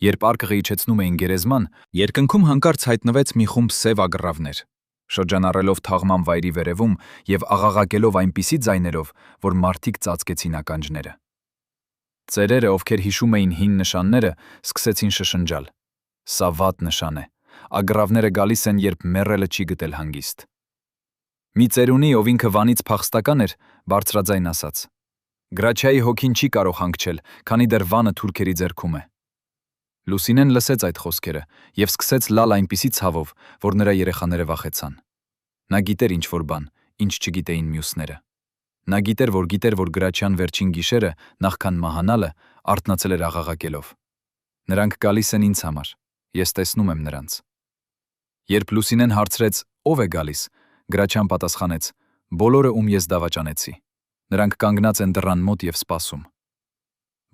Երբ արկղը իջեցնում էին գերեզման, երկնքում հանկարծ հայտնվեց մի խումբ սև ագռավներ, շրջանառելով թաղման վայրի վերևում եւ աղաղակելով այնպիսի ձայներով, որ մարդիկ ծածկեցին ականջները։ Ծերերը, ովքեր հիշում էին հին նշանները, սկսեցին շշնջալ. «Սա վատ նշան է։ Ագռավները գալիս են, երբ մեռելը չի գտել հանգիստ»։ Մի ծերունի, ով ինքը Վանից փախստական էր, բարձրաձայն ասաց. «Գրաչյայի հոգին չի կարող հանգչել, քանի դեռ Վանը թուրքերի ձեռքում է»։ Լուսինեն լսեց այդ խոսքերը եւ սկսեց լալ այնպիսի ցավով, որ նրա երեխաները վախեցան։ Նա գիտեր ինչ որ բան, ինչ չգիտեին մյուսները։ Նա գիտեր, որ Գրաչյան վերջին գիշերը, նախքան մահանալը, արթնացել էր աղաղակելով. «Նրանք գալիս են ինձ համար, ես տեսնում եմ նրանց»։ Երբ Լուսինեն հարցրեց. «Ո՞վ է գալիս», Գրաչյան պատասխանեց. «Բոլորը, ում ես դավաճանեցի։ Նրանք կանգնած են դռան մոտ եւ սպասում»։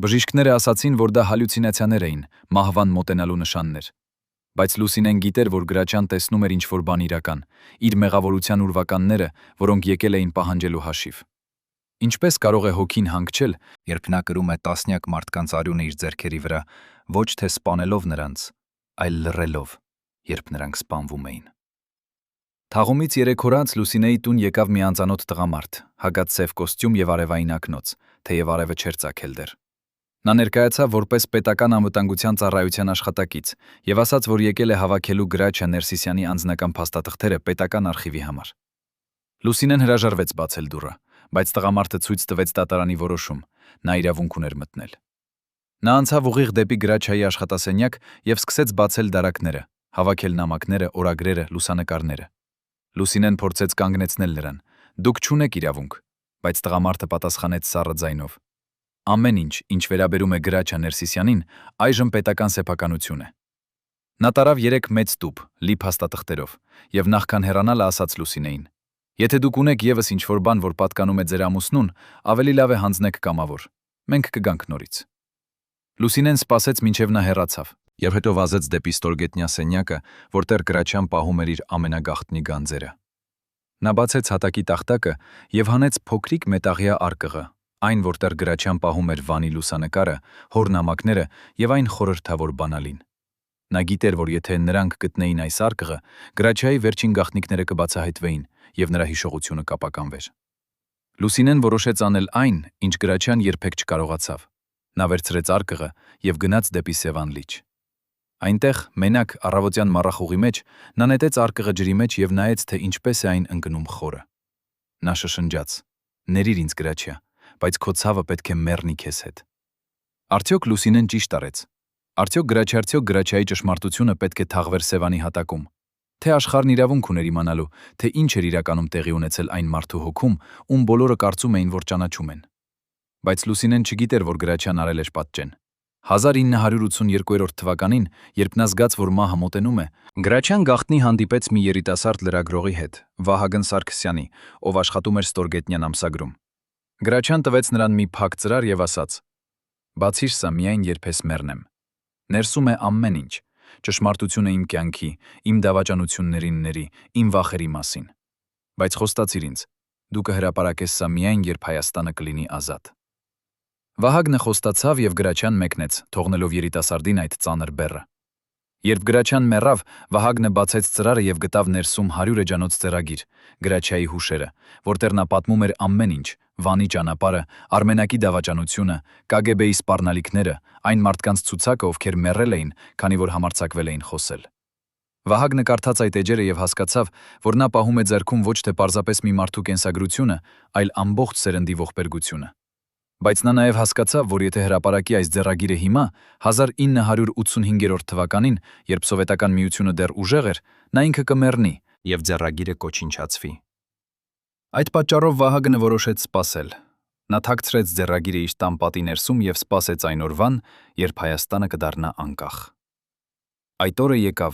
Բժիշկները ասացին, որ դա հալյուցինացիաներ էին, մահվան մոտենալու նշաններ։ Բայց Լուսինեն գիտեր, որ Գրաչյան տեսնում էր ինչ-որ բան իրական, իր մեղավորության ուրվականները, որոնք եկել էին պահանջելու հաշիվ։ Ինչպես կարող է հոգին հանգչել, երբ նա կրում է տասնյակ մարդկանց արյունը իր ձեռքերի վրա, ոչ թե սպանելով նրանց, այլ լռելով, երբ նրանք սպանվում էին։ Թաղումից 3 օր անց Լուսինեի տուն եկավ մի անծանոթ տղամարդ, հագած սև կոստյում եւ արևային ակնոց, թեև արևը չէր ծագել դեռ։ Նա ներկայացավ որպես պետական անվտանգության ծառայության աշխատակից եւ ասաց, որ եկել է հավաքելու Գրաչա Ներսիսյանի անձնական փաստաթղթերը պետական արխիվի համար։ Լուսինեն հրաժարվեց բացել դուռը, բայց տղամարդը ցույց տվեց դատարանի որոշում, նա իրավունք ուներ մտնել։ Նա անցավ ուղիղ դեպի Գրաչայի աշխատասենյակ եւ սկսեց բացել դարակները, հավաքել նամակները, օրագրերը, լուսանկարները։ Լուսինեն փորձեց կանգնեցնել նրան. «Դուք չունեք իրավունք», բայց տղամարդը պատասխանեց սառը ձայնով. «Ամեն ինչ, ինչ վերաբերում է Գրաչա Ներսիսյանին, այժմ պետական սեփականություն է»։ Նա տարավ 3 մեծ տուփ, լի փաստաթղթերով, եւ նախքան հեռանալը ասաց Լուսինեին. «Եթե դուք ունեք եւս ինչ-որ բան, որ պատկանում է ձեր ամուսնուն, ավելի լավ է հանձնեք կամավոր։ Մենք կգանք նորից»։ Լուսինեն սպասեց մինչև նա հեռացավ, եւ հետո վազեց դեպի ստորգետնյա սենյակը, որտեղ Գրաչյան պահում էր իր ամենագաղտնի գանձերը։ Նա բացեց հատակի տախտակը եւ հանեց փոքրիկ մետաղյա արկղը, այն, որտեղ Գրաչյան պահում էր Վանի լուսանկարը, հոր նամակները եւ այն խորհրդավոր բանալին։ Նա գիտեր, որ եթե նրանք գտնեին այս արկղը, Գրաչայի վերջին գաղտնիքները կբացահայտվեին եւ նրա հիշողությունը կապականվեր։ Լուսինեն որոշեց անել այն, ինչ Գրաչյան երբեք չկարողացավ։ Նա վերցրեց արկղը եւ գնաց դեպի Սևան լիճ։ Այնտեղ, մենակ առավոտյան մառախուղի մեջ, նա նետեց արկղը ջրի մեջ եւ նայեց, թե ինչպես է այն ընկնում խորը։ Նա շշնջաց. «Ներիր ինձ, Գրաչյա, բայց քո ցավը պետք է մեռնի քեզ հետ»։ Արդյոք Լուսինեն ճիշտ արեց։ Արդյոք Գրաչայի ճշմարտությունը պետք է թաղվեր Սևանի հատակում։ Թե աշխարհն իրավունք ուներ իմանալու, թե ինչ էր իրականում տեղի ունեցել այն մարդու հոգում, ում բոլորը կարծում էին, որ ճանաչում են։ Բայց Լուսինեն չգիտեր, որ Գրաչյան արել էր պատճեն։ 1982 թվականին, երբ նա զգաց, որ մահը մոտենում է, Գրաչյան գաղտնի հանդիպեց մի երիտասարդ լրագրողի հետ, Վահագն Սարգսյանի, ով աշխատում էր ստորգետնյան ամսագրում։ Գրաչյան տվեց նրան մի փակ ծրար եւ ասաց. «Բացիր սա միայն երբ ես մեռնեմ։ Ներսում է ամեն ինչ, ճշմարտությունը իմ կյանքի, իմ դավաճանությունների, իմ վախերի մասին։ Բայց խոստացիր ինձ, դու կհրապարակես սա միայն երբ Հայաստանը կլինի ազատ»։ Վահագնը խոստացավ եւ Գրաչյան մեկնեց, թողնելով երիտասարդին այդ ծանր բեռը։ Երբ Գրաչյան մեռավ, Վահագնը բացեց ծրարը եւ գտավ ներսում 100 էջանոց ձեռագիր, Գրաչյայի հուշերը, որտեղ նա պատմում էր ամեն ինչ, Վանի ճանապարհը, Արմենակի դավաճանությունը, KGB-ի սպառնալիքները, այն մարդկանց ցուցակը, ովքեր մեռել էին, քանի որ համարձակվել էին խոսել։ Վահագնը կարդաց այդ էջերը եւ հասկացավ, որ նա պահում է ձեռքում ոչ թե պարզապես մի մարդու կենսագրությունը, այլ ամբողջ սերնդի ողբերգությունը։ Բայց նա նաև հասկացավ, որ եթե հրապարակի այս ձեռագիրը հիմա, 1985 թվականին, երբ Սովետական Միությունը դեռ ուժեղ էր, նա ինքը կմեռնի եւ ձեռագիրը կոչինչացվի։ Այդ պատճառով Վահագնը որոշեց սպասել։ Նա թաքցրեց ձեռագիրը իր տան պատի ներսում եւ սպասեց այն օրվան, երբ Հայաստանը կդառնա անկախ։ Այդ օրը եկավ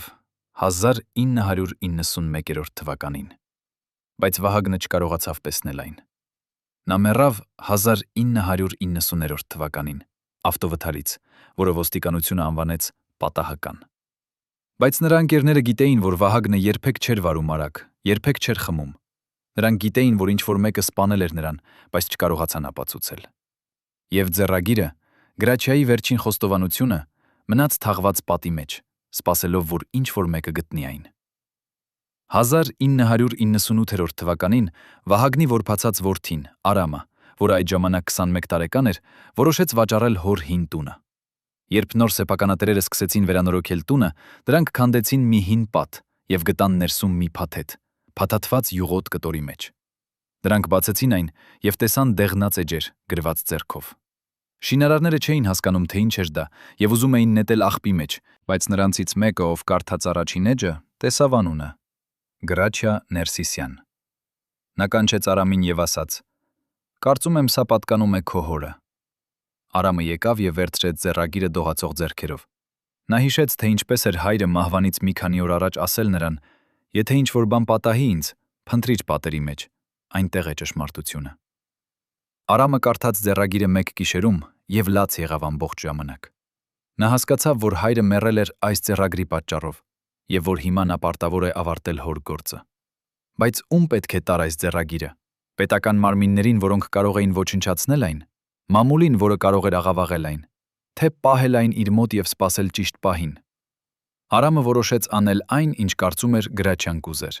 1991 թվականին, բայց Վահագնը չկարողացավ տեսնել այն։ Նա մեռավ 1990 թվականին, ավտովթարից, որը ոստիկանությունը անվանեց պատահական։ Բայց նրա ընկերները գիտեին, որ Վահագնը երբեք չէր վարում արագ, երբեք չէր խմում։ Նրանք գիտեին, որ ինչ-որ մեկը սպանել էր նրան, բայց չկարողացան ապացուցել։ Եվ ձեռագիրը, Գրաչյայի վերջին խոստովանությունը, մնաց թաղված պատի մեջ, սպասելով, որ ինչ-որ մեկը գտնի այն։ 1998 թվականին Վահագնի որբացած որդին, Արամը, որը այդ ժամանակ 21 տարեկան էր, որոշեց վաճառել հոր հին տունը։ Երբ նոր սեփականատերերը սկսեցին վերանորոգել տունը, դրանք քանդեցին մի հին պատ եւ գտան ներսում մի փաթեթ, փաթաթված յուղոտ կտորի մեջ։ Դրանք բացեցին այն եւ տեսան դեղնած էջեր գրված ձեռքով։ Շինարարները չէին հասկանում, թե ինչ էր դա, եւ ուզում էին նետել աղբի մեջ, բայց նրանցից մեկը, ով կարդաց առաջին էջը, տեսավ անունը. Գրաչյա Ներսիսյան։ Նա կանչեց Արամին եւ ասաց. «Կարծում եմ սա պատկանում է քո հորը»։ Արամը եկավ եւ վերցրեց ձեռագիրը դողացող ձեռքերով։ Նա հիշեց, թե ինչպես էր հայրը մահվանից մի քանի օր առաջ ասել նրան. «Եթե ինչ-որ բան պատահի ինձ, փնտրիր պատերի մեջ, այնտեղ է ճշմարտությունը»։ Արամը կարդաց ձեռագիրը մեկ գիշերում եւ լաց եղավ ամբողջ ժամանակ։ Նա հասկացավ, որ հայրը մեռել էր այս ձեռագրի պատճառով եւ որ հիմա նա պարտավոր է ավարտել հոր գործը։ Բայց ում պետք է տար այս ձեռագիրը։ Պետական մարմիններին, որոնք կարող էին ոչնչացնել այն, մամուլին, որը կարող էր աղավաղել այն, թե պահել այն իր մոտ եւ սպասել ճիշտ պահին։ Արամը որոշեց անել այն, ինչ կարծում էր Գրաչյան կուզեր։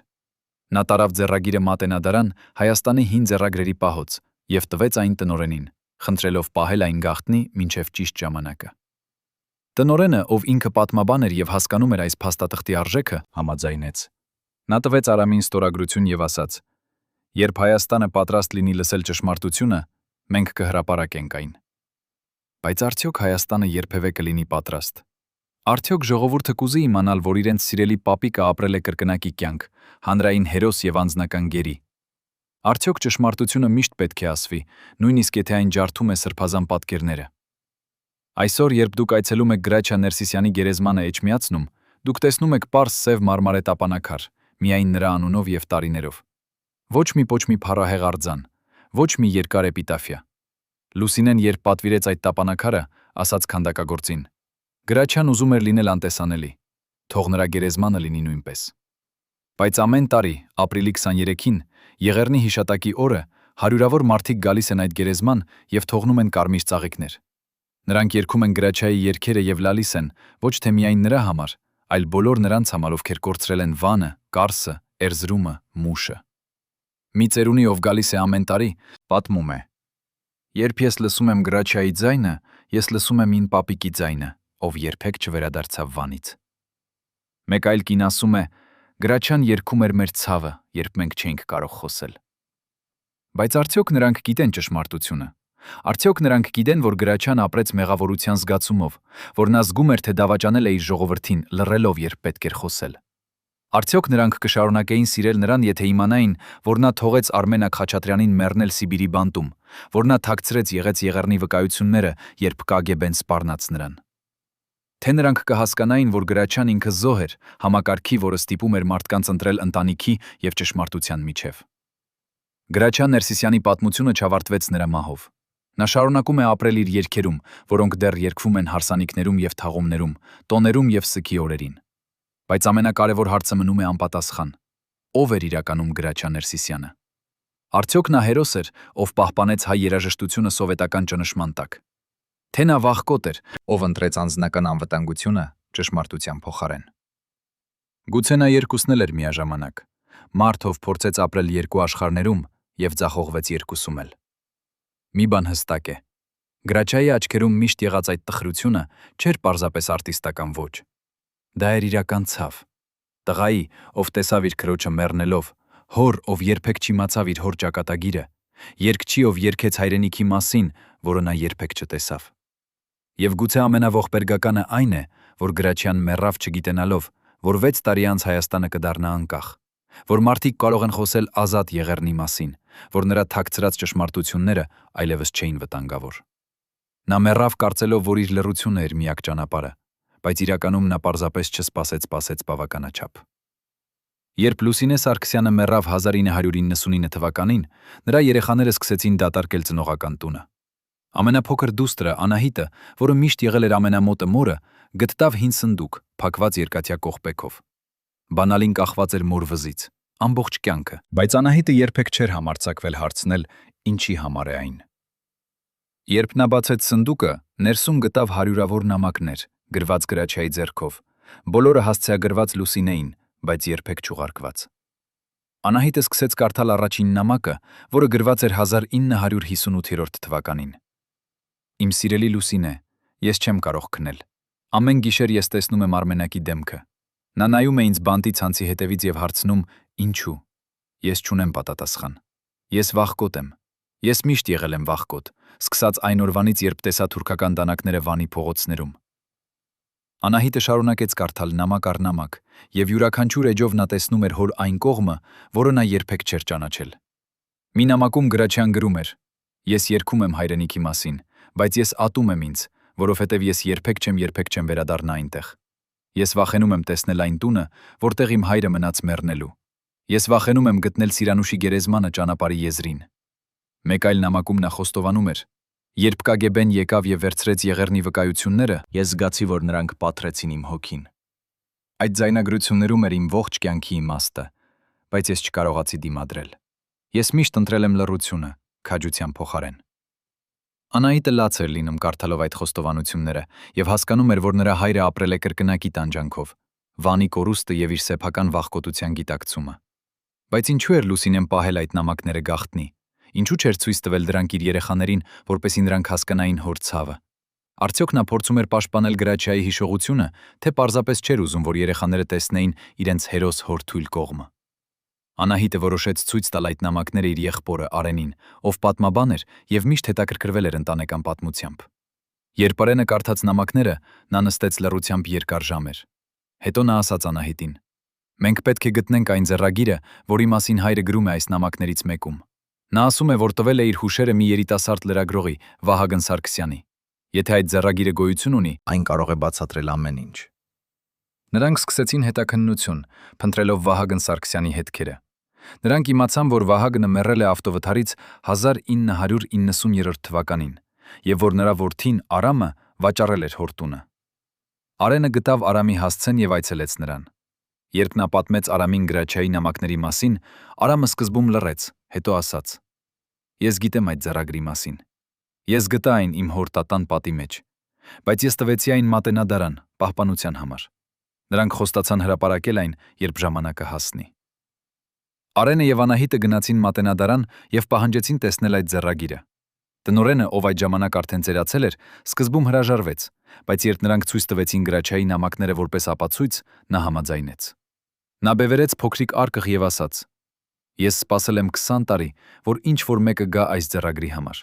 Նա տարավ ձեռագիրը մատենադարան Հայաստանի հին ձեռագրերի պահոց եւ տվեց այն տնօրենին, խնդրելով պահել այն գաղտնի մինչև ճիշտ ժամանակը։ Տնօրենը, ով ինքը պատմաբան էր եւ հասկանում էր այս փաստաթղթի արժեքը, համաձայնեց։ Նա տվեց Արամին ստորագրություն եւ ասաց. «Երբ Հայաստանը պատրաստ լինի լսել ճշմարտությունը, մենք կհրապարակենք այն»։ Բայց արդյոք Հայաստանը երբևէ կլինի պատրաստ։ Արդյոք ժողովուրդը կուզի իմանալ, որ իրենց սիրելի պապիկը ապրել է կրկնակի կյանք, հանրային հերոս եւ անձնական գերի։ Արդյոք ճշմարտությունը միշտ պետք է ասվի, նույնիսկ եթե այն ջարդում է սրբազան պատկերները։ Այսօր, երբ դուք այցելում եք Գրաչյա Ներսիսյանի գերեզմանը Էջմիածնում, դուք տեսնում եք պարզ սև մարմարե տապանակար, միայն նրա անունով եւ տարիներով։ Ոչ մի փառահեղ արձան, ոչ մի երկար էպիտաֆիա։ Լուսինեն, երբ պատվիրեց այդ տապանակարը, ասաց քանդակագործին. «Գրաչյան ուզում էր լինել անտեսանելի, թող նրա գերեզմանը լինի նույնպես»։ Բայց ամեն տարի, ապրիլի 23-ին, Եղեռնի հիշատակի օրը, հարյուրավոր մարդիկ գալիս են այդ գերեզման եւ թողնում են կարմիր ծաղիկներ։ Նրանք երգում են Գրաչյայի երգերը եւ լալիս են ոչ թե միայն նրա համար, այլ բոլոր նրանց համար, ովքեր կորցրել են Վանը, Կարսը, Էրզրումը, Մուշը։ Մի ծերունի, ով գալիս է ամեն տարի, պատմում է. «Երբ ես լսում եմ Գրաչյայի ձայնը, ես լսում եմ ին պապիկի ձայնը, ով երբեք չվերադարձավ Վանից»։ Մեկ այլ կին ասում է. «Գրաչյան երգում էր մեր ցավը, երբ մենք չէինք կարող խոսել»։ Բայց արդյոք նրանք գիտեն ճշմարտությունը։ Արդյոք նրանք գիտեն, որ Գրաչյան ապրեց մեղավորության զգացումով, որ նա զգում էր, թե դավաճանել է իր ժողովրդին, լռելով, երբ պետք էր խոսել։ Արդյոք նրանք կշարունակեին սիրել նրան, եթե իմանային, որ նա թողեց Արմենակ Խաչատրյանին մեռնել Սիբիրի բանտում, որ նա թաքցրեց եղեց Եղեռնի վկայությունները, երբ KGB-ն սպառնաց նրան։ Թե նրանք կհասկանային, որ Գրաչյան ինքը զոհ էր, համակարգի, որը ստիպում էր մարդկանց ընտրել ընտանիքի եւ ճշմարտության միջև։ Գրաչյա Ներսիսյանի պատմությունը չավարտվեց նրա մահով։ Նա շարունակում է ապրել իր երգերում, որոնք դեռ երգվում են հարսանիքներում եւ թաղումներում, տոներում եւ սգի օրերին։ Բայց ամենակարևոր հարցը մնում է անպատասխան. ո՞վ էր իրականում Գրաչյա Ներսիսյանը։ Արդյոք նա հերոս էր, ով պահպանեց հայ երաժշտությունը սովետական ճնշման տակ։ Թե նա վախկոտ էր, ով ընտրեց անձնական անվտանգությունը ճշմարտության փոխարեն։ Գուցե նա երկուսն էլ էր միաժամանակ։ Մարդ, ով փորձեց ապրել երկու աշխարհներում եւ ձախողվեց երկուսում էլ։ Մի բան հստակ է. Գրաչյայի աչքերում միշտ եղած այդ տխրությունը չէր պարզապես արտիստական ոճ։ Դա էր իրական ցավ։ Տղայի, ով տեսավ իր քրոջը մեռնելով, հոր, ով երբեք չիմացավ իր հոր ճակատագիրը, երգչի, ով երգեց հայրենիքի մասին, որը նա երբեք չտեսավ։ Եվ գուցե ամենաողբերգականը այն է, որ Գրաչյան մեռավ չգիտենալով, որ 6 տարի անց Հայաստանը կդառնա անկախ, որ մարդիկ կարող են խոսել ազատ Եղեռնի մասին, որ նրա թաքցրած ճշմարտությունները այլևս չէին վտանգավոր։ Նա մեռավ կարծելով, որ իր լռությունը էր միակ ճանապարհը, բայց իրականում նա պարզապես չսպասեց բավականաչափ։ Երբ Լուսինե Սարգսյանը մեռավ 1999 թվականին, նրա երեխաները սկսեցին դատարկել ծնողական տունը։ Ամենափոքր դուստրը Անահիտը, որը միշտ եղել էր ամենամոտը մորը, գտավ հին սնդուկ, փակված երկաթյա կողպեքով։ Բանալին կախված էր մոր վզից, ամբողջ կյանքը, բայց Անահիտը երբեք չէր համարձակվել հարցնել, ինչի համար է այն։ Երբ նա բացեց սնդուկը, ներսում գտավ հարյուրավոր նամակներ, գրված Գրաչյայի ձեռքով, բոլորը հասցեագրված Լուսինեին, բայց երբեք չուղարկված։ Անահիտը սկսեց կարդալ առաջին նամակը, որը գրված էր 1958 թվականին։ Իմ սիրելի Լուսինե, ես չեմ կարող քնել։ Ամեն գիշեր ես տեսնում եմ Արմենակի դեմքը։ Նա նայում է ինձ բանտի ցանցի հետևից եւ հարցնում. ինչու։ Ես չունեմ պատասխան։ Ես վախկոտ եմ։ Ես միշտ եղել եմ վախկոտ, սկսած այն օրվանից, երբ տեսա թուրքական դանակները Վանի փողոցներում։ Անահիտը շարունակեց կարդալ նամակ առ նամակ, եւ յուրաքանչյուր էջով նա տեսնում էր հոր այն կողմը, որը նա երբեք չէր ճանաչել։ Մի նամակում Գրաչյան գրում էր. «Ես երգում եմ հայրենիքի մասին, բայց ես ատում եմ ինձ, որովհետև ես երբեք չեմ վերադառնա այնտեղ։ Ես վախենում եմ տեսնել այն տունը, որտեղ իմ հայրը մնաց մեռնելու։ Ես վախենում եմ գտնել Սիրանուշի գերեզմանը ճանապարհի եզրին»։ Մեկ այլ նամակում նա խոստովանում էր. «Երբ KGB-ն եկավ եւ վերցրեց Եղեռնի վկայությունները, ես զգացի, որ նրանք պատռեցին իմ հոգին։ Այդ ձայնագրություններում էր իմ ողջ կյանքի իմաստը, բայց ես չկարողացի դիմադրել։ Ես միշտ ընտրել եմ լռությունը, քաջության փոխարեն»։ Անահիտը լաց էր լինում կարդալով այդ խոստովանությունները եւ հասկանում էր, որ նրա հայրը ապրել է կրկնակի տանջանքով, վանի կորուստը եւ իր սեփական վախկոտության գիտակցումը։ Բայց ինչու էր Լուսինեն պահել այդ նամակները գաղտնի։ Ինչու չէր ցույց տվել դրանք իր երեխաներին, որպեսզի նրանք հասկանային հոր ցավը։ Արդյոք նա փորձում էր պաշտպանել Գրաչիայի հիշողությունը, թե պարզապես չէր ուզում, որ երեխաները տեսնեին իրենց հերոս հոր թույլ կողմը։ Անահիտը որոշեց ցույց տալ այդ նամակները իր եղբորը Արենին, ով պատմաբան էր եւ միշտ հետաքրքրվել էր ընտանեկան պատմությամբ։ Երբ Արենը կարդաց նամակները, նա նստեց լռությամբ երկար ժամեր։ Հետո նա ասաց Անահիտին. «Մենք պետք է գտնենք այն ձեռագիրը, որի մասին հայրը գրում է այս նամակներից մեկում։ Նա ասում է, որ տվել է իր հուշերը մի երիտասարդ լրագրողի, Վահագն Սարգսյանի։ Եթե այդ ձեռագիրը գոյություն ունի, այն կարող է բացատրել ամեն ինչ»։ Նրանք սկսեցին հետաքննություն, փնտրելով Վահագն Սարգսյանի հետքերը։ Նրանք իմացան, որ Վահագնը մեռել է ավտովթարից 1990 թվականին, եւ որ նրա որդին Արամը վաճառել էր հոր տունը։ Արենը գտավ Արամի հասցեն եւ այցելեց նրան։ Երբ նա պատմեց Արամին Գրաչիայի նամակների մասին, Արամը սկզբում լռեց, հետո ասաց. «Ես գիտեմ այդ ձեռագրի մասին։ Ես գտա այն իմ հոր տատան պատի մեջ, բայց ես տվեցի այն Մատենադարան, պահպանության համար։ Նրանք խոստացան հրապարակել այն, երբ ժամանակը հասնի»։ Արենը եւ Անահիտը գնացին Մատենադարան եւ պահանջեցին տեսնել այդ ձեռագիրը։ Տնօրենը, ով այդ ժամանակ արդեն ծերացել էր, սկզբում հրաժարվեց, բայց երբ նրանք ցույց տվեցին Գրաչիայի նամակները որպես ապացույց, նա համաձայնեց։ Նա բևերեց փոքրիկ արկղ եւ ասաց. «Ես սպասել եմ 20 տարի, որ ինչ-որ մեկը գա այս ձեռագրի համար։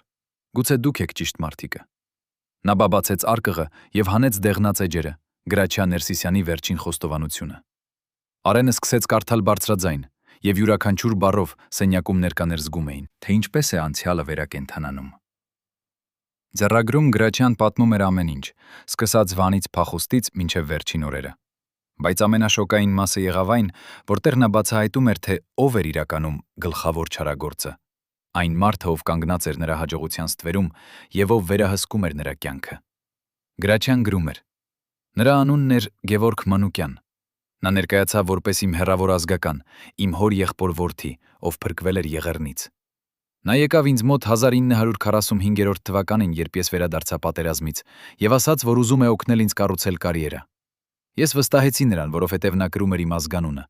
Գուցե դուք եք ճիշտ մարդիկը»։ Նա բաբացեց արկղը եւ հանեց դեղնած էջերը, Գրաչիա Ներսիսյանի վերջին խոստովանությունը։ Արենը սկսեց կարդալ բարձրաձայն, եւ յուրաքանչյուր բառով սենյակում ներկաներ զգում էին, թե ինչպես է անցյալը վերակենդանանում։ Ձեռագրում Գրաչյան պատմում էր ամեն ինչ, սկսած Վանից փախուստից մինչև վերջին օրերը։ Բայց ամենաշոկային մասը եղավ այն, որտեղ նա բացահայտում էր, թե ով էր իրականում գլխավոր չարագործը։ Այն մարդը, ով կանգնած էր նրա հաջողության ստվերում եւ ով վերահսկում էր նրա կյանքը։ Գրաչյան գրում էր. «Նրա անունն էր Գևորգ Մանուկյան։ Նա ներկայացավ որպես իմ հեռավոր ազգական, իմ հոր եղբոր որդի, ով փրկվել էր Եղեռնից։ Նա եկավ ինձ մոտ 1945 թվականին, երբ ես վերադարձա պատերազմից, եւ ասաց, որ ուզում է օգնել ինձ կառուցել կարիերա։ Ես վստահեցի նրան, որովհետև նա կրում էր իմ ազգանունը,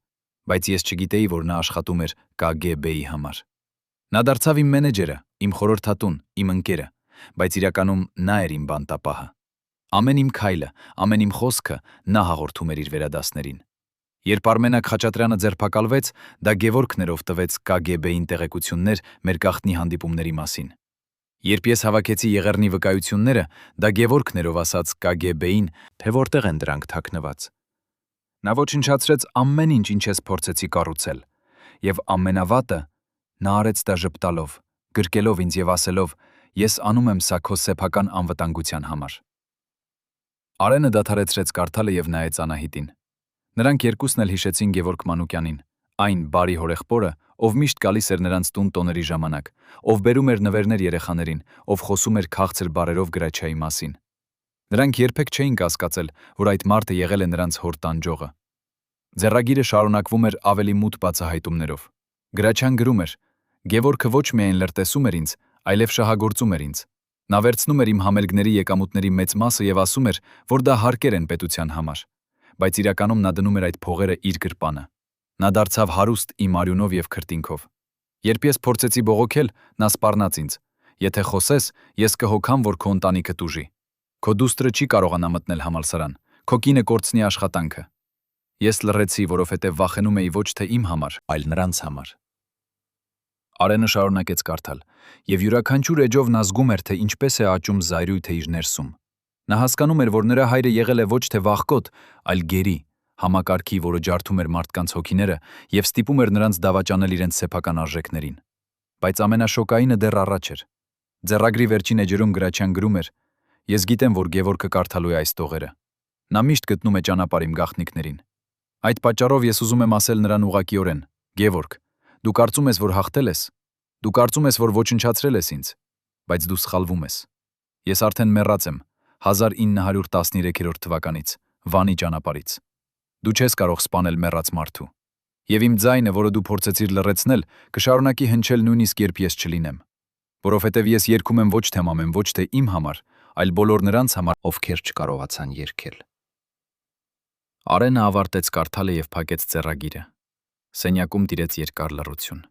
բայց ես չգիտեի, որ նա աշխատում էր KGB-ի համար։ Նա դարձավ իմ մենեջերը, իմ խորհրդատուն, իմ ընկերը, բայց իրականում նա էր իմ բանտապահը։ Ամեն իմ քայլը, ամեն իմ խոսքը նա հաղորդում էր իր վերադասներին։ Երբ Արմենակ Խաչատրյանը ձերբակալվեց, դա Գևորգն էր, ով տվեց KGB-ին տեղեկություններ մեր գաղտնի հանդիպումների մասին։ Երբ ես հավաքեցի Եղեռնի վկայությունները, դա Գևորգն էր, ով ասաց KGB-ին, թե որտեղ են դրանք թաքնված։ Նա ոչնչացրեց ամեն ինչ, ինչ ես փորձեցի կառուցել, եւ ամենավատը նա արեց դա ժպտալով, գրկելով ինձ եւ ասելով. «Ես անում եմ սա քո սեփական անվտանգության համար»։ Արենը դադարեցրեց կարդալը եւ նայեց Անահիտին։ Նրանք երկուսն էլ հիշեցին Գևորգ Մանուկյանին, այն բարի հորեղբորը, ով միշտ գալիս էր նրանց տուն տոների ժամանակ, ով բերում էր նվերներ երեխաներին, ով խոսում էր քաղցր բառերով Գրաչիայի մասին։ Նրանք երբեք չէին կասկածել, որ այդ մարդը եղել է նրանց հոր տանջողը։ Ձեռագիրը շարունակվում էր ավելի մութ բացահայտումներով։ Գրաչյան գրում էր. «Գևորգը ոչ միայն լրտեսում էր ինձ, այլև շահագործում էր ինձ։ Նա վերցնում էր իմ համերգների եկամուտների մեծ մասը եւ ասում էր, որ դա հարկեր են պետության համար, բայց իրականում նա դնում էր այդ փողերը իր գրպանը։ Նա դարձավ հարուստ իմ արյունով եւ քրտինքով։ Երբ ես փորձեցի բողոքել, նա սպառնաց ինձ. «Եթե խոսես, ես կհոգամ, որ քո ընտանիքը տուժի։ Քո դուստրը չի կարողանա մտնել համալսարան, քո կինը կորցնի աշխատանքը»։ Ես լռեցի, որովհետև վախենում էի ոչ թե իմ համար, այլ նրանց համար։ Արենը շարունակեց կարդալ, եւ յուրաքանչյուր էջով նա զգում էր, թե ինչպես է աճում զայրույթը իր ներսում։ Նա հասկանում էր, որ նրա հայրը եղել է ոչ թե վախկոտ, այլ գերի, համակարգի, որը ջարդում էր մարդկանց հոգիները եւ ստիպում էր նրանց դավաճանել իրենց սեփական արժեքներին։ Բայց ամենաշոկայինը դեռ առաջ էր։ Ձեռագրի վերջին էջերում Գրաչյան գրում էր. «Ես գիտեմ, որ Գևորգը կարդալու է այս տողերը։ Նա միշտ գտնում է ճանապարհ իմ գաղտնիքներին։ Այդ պատճառով ես ուզում եմ ասել նրան ուղղակիորեն. Գևորգ, դու կարծում ես, որ հաղթել ես։ Դու կարծում ես, որ ոչնչացրել ես ինձ, բայց դու սխալվում ես։ Ես արդեն մեռած եմ 1913 թվականից, Վանի ճանապարհից։ Դու չես կարող սպանել մեռած մարդու։ Եվ իմ ձայնը, որը դու փորձեցիր լռեցնել, կշարունակի հնչել նույնիսկ երբ ես չլինեմ։ Որովհետև ես երգում եմ ոչ թե մամեն, ոչ թե իմ համար, այլ բոլոր նրանց համար, ովքեր չկարողացան երգել»։ Արենը ավարտեց կարդալը եւ փակեց ձեռագիրը։ Սենյակում տիրեց երկար լռություն։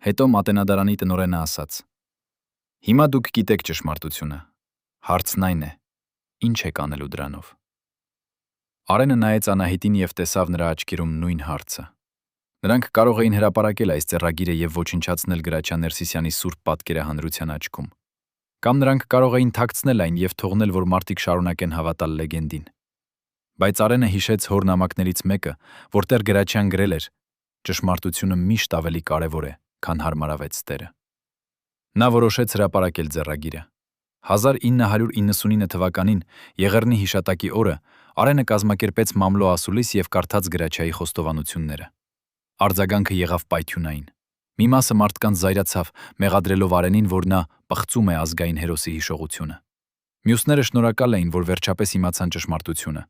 Հետո Մատենադարանի տնօրենը ասաց. «Հիմա դուք գիտեք ճշմարտությունը։ Հարցն այն է. ինչ եք անելու դրանով»։ Արենը նայեց Անահիտին եւ տեսավ նրա աչքերում նույն հարցը։ Նրանք կարող էին հրապարակել այս ձեռագիրը եւ ոչնչացնել Գրաչյան Ներսիսյանի սուրբ պատկերը հանրության աչքում։ Կամ նրանք կարող էին թաքցնել այն եւ թողնել, որ մարդիկ շարունակեն հավատալ լեգենդին։ Բայց Արենը հիշեց հոր նամակներից մեկը, որտեղ Գրաչյան գրել էր. «Ճշմարտությունը միշտ ավելի կարևոր է, քան հարմարավետ ստերը»։ Նա որոշեց հրապարակել ձեռագիրը։ 1999 թվականին Եղեռնի հիշատակի օրը Արենը կազմակերպեց մամլո ասուլիս եւ կարդաց Գրաչյայի խոստովանությունները։ Արձագանքը եղավ պայթյունային։ Մի մասը մարդկանց զայրացավ, մեղադրելով Արենին, որ նա պղծում է ազգային հերոսի հիշողությունը։ Մյուսները շնորհակալ էին, որ վերջապես իմացան ճշմարտությունը։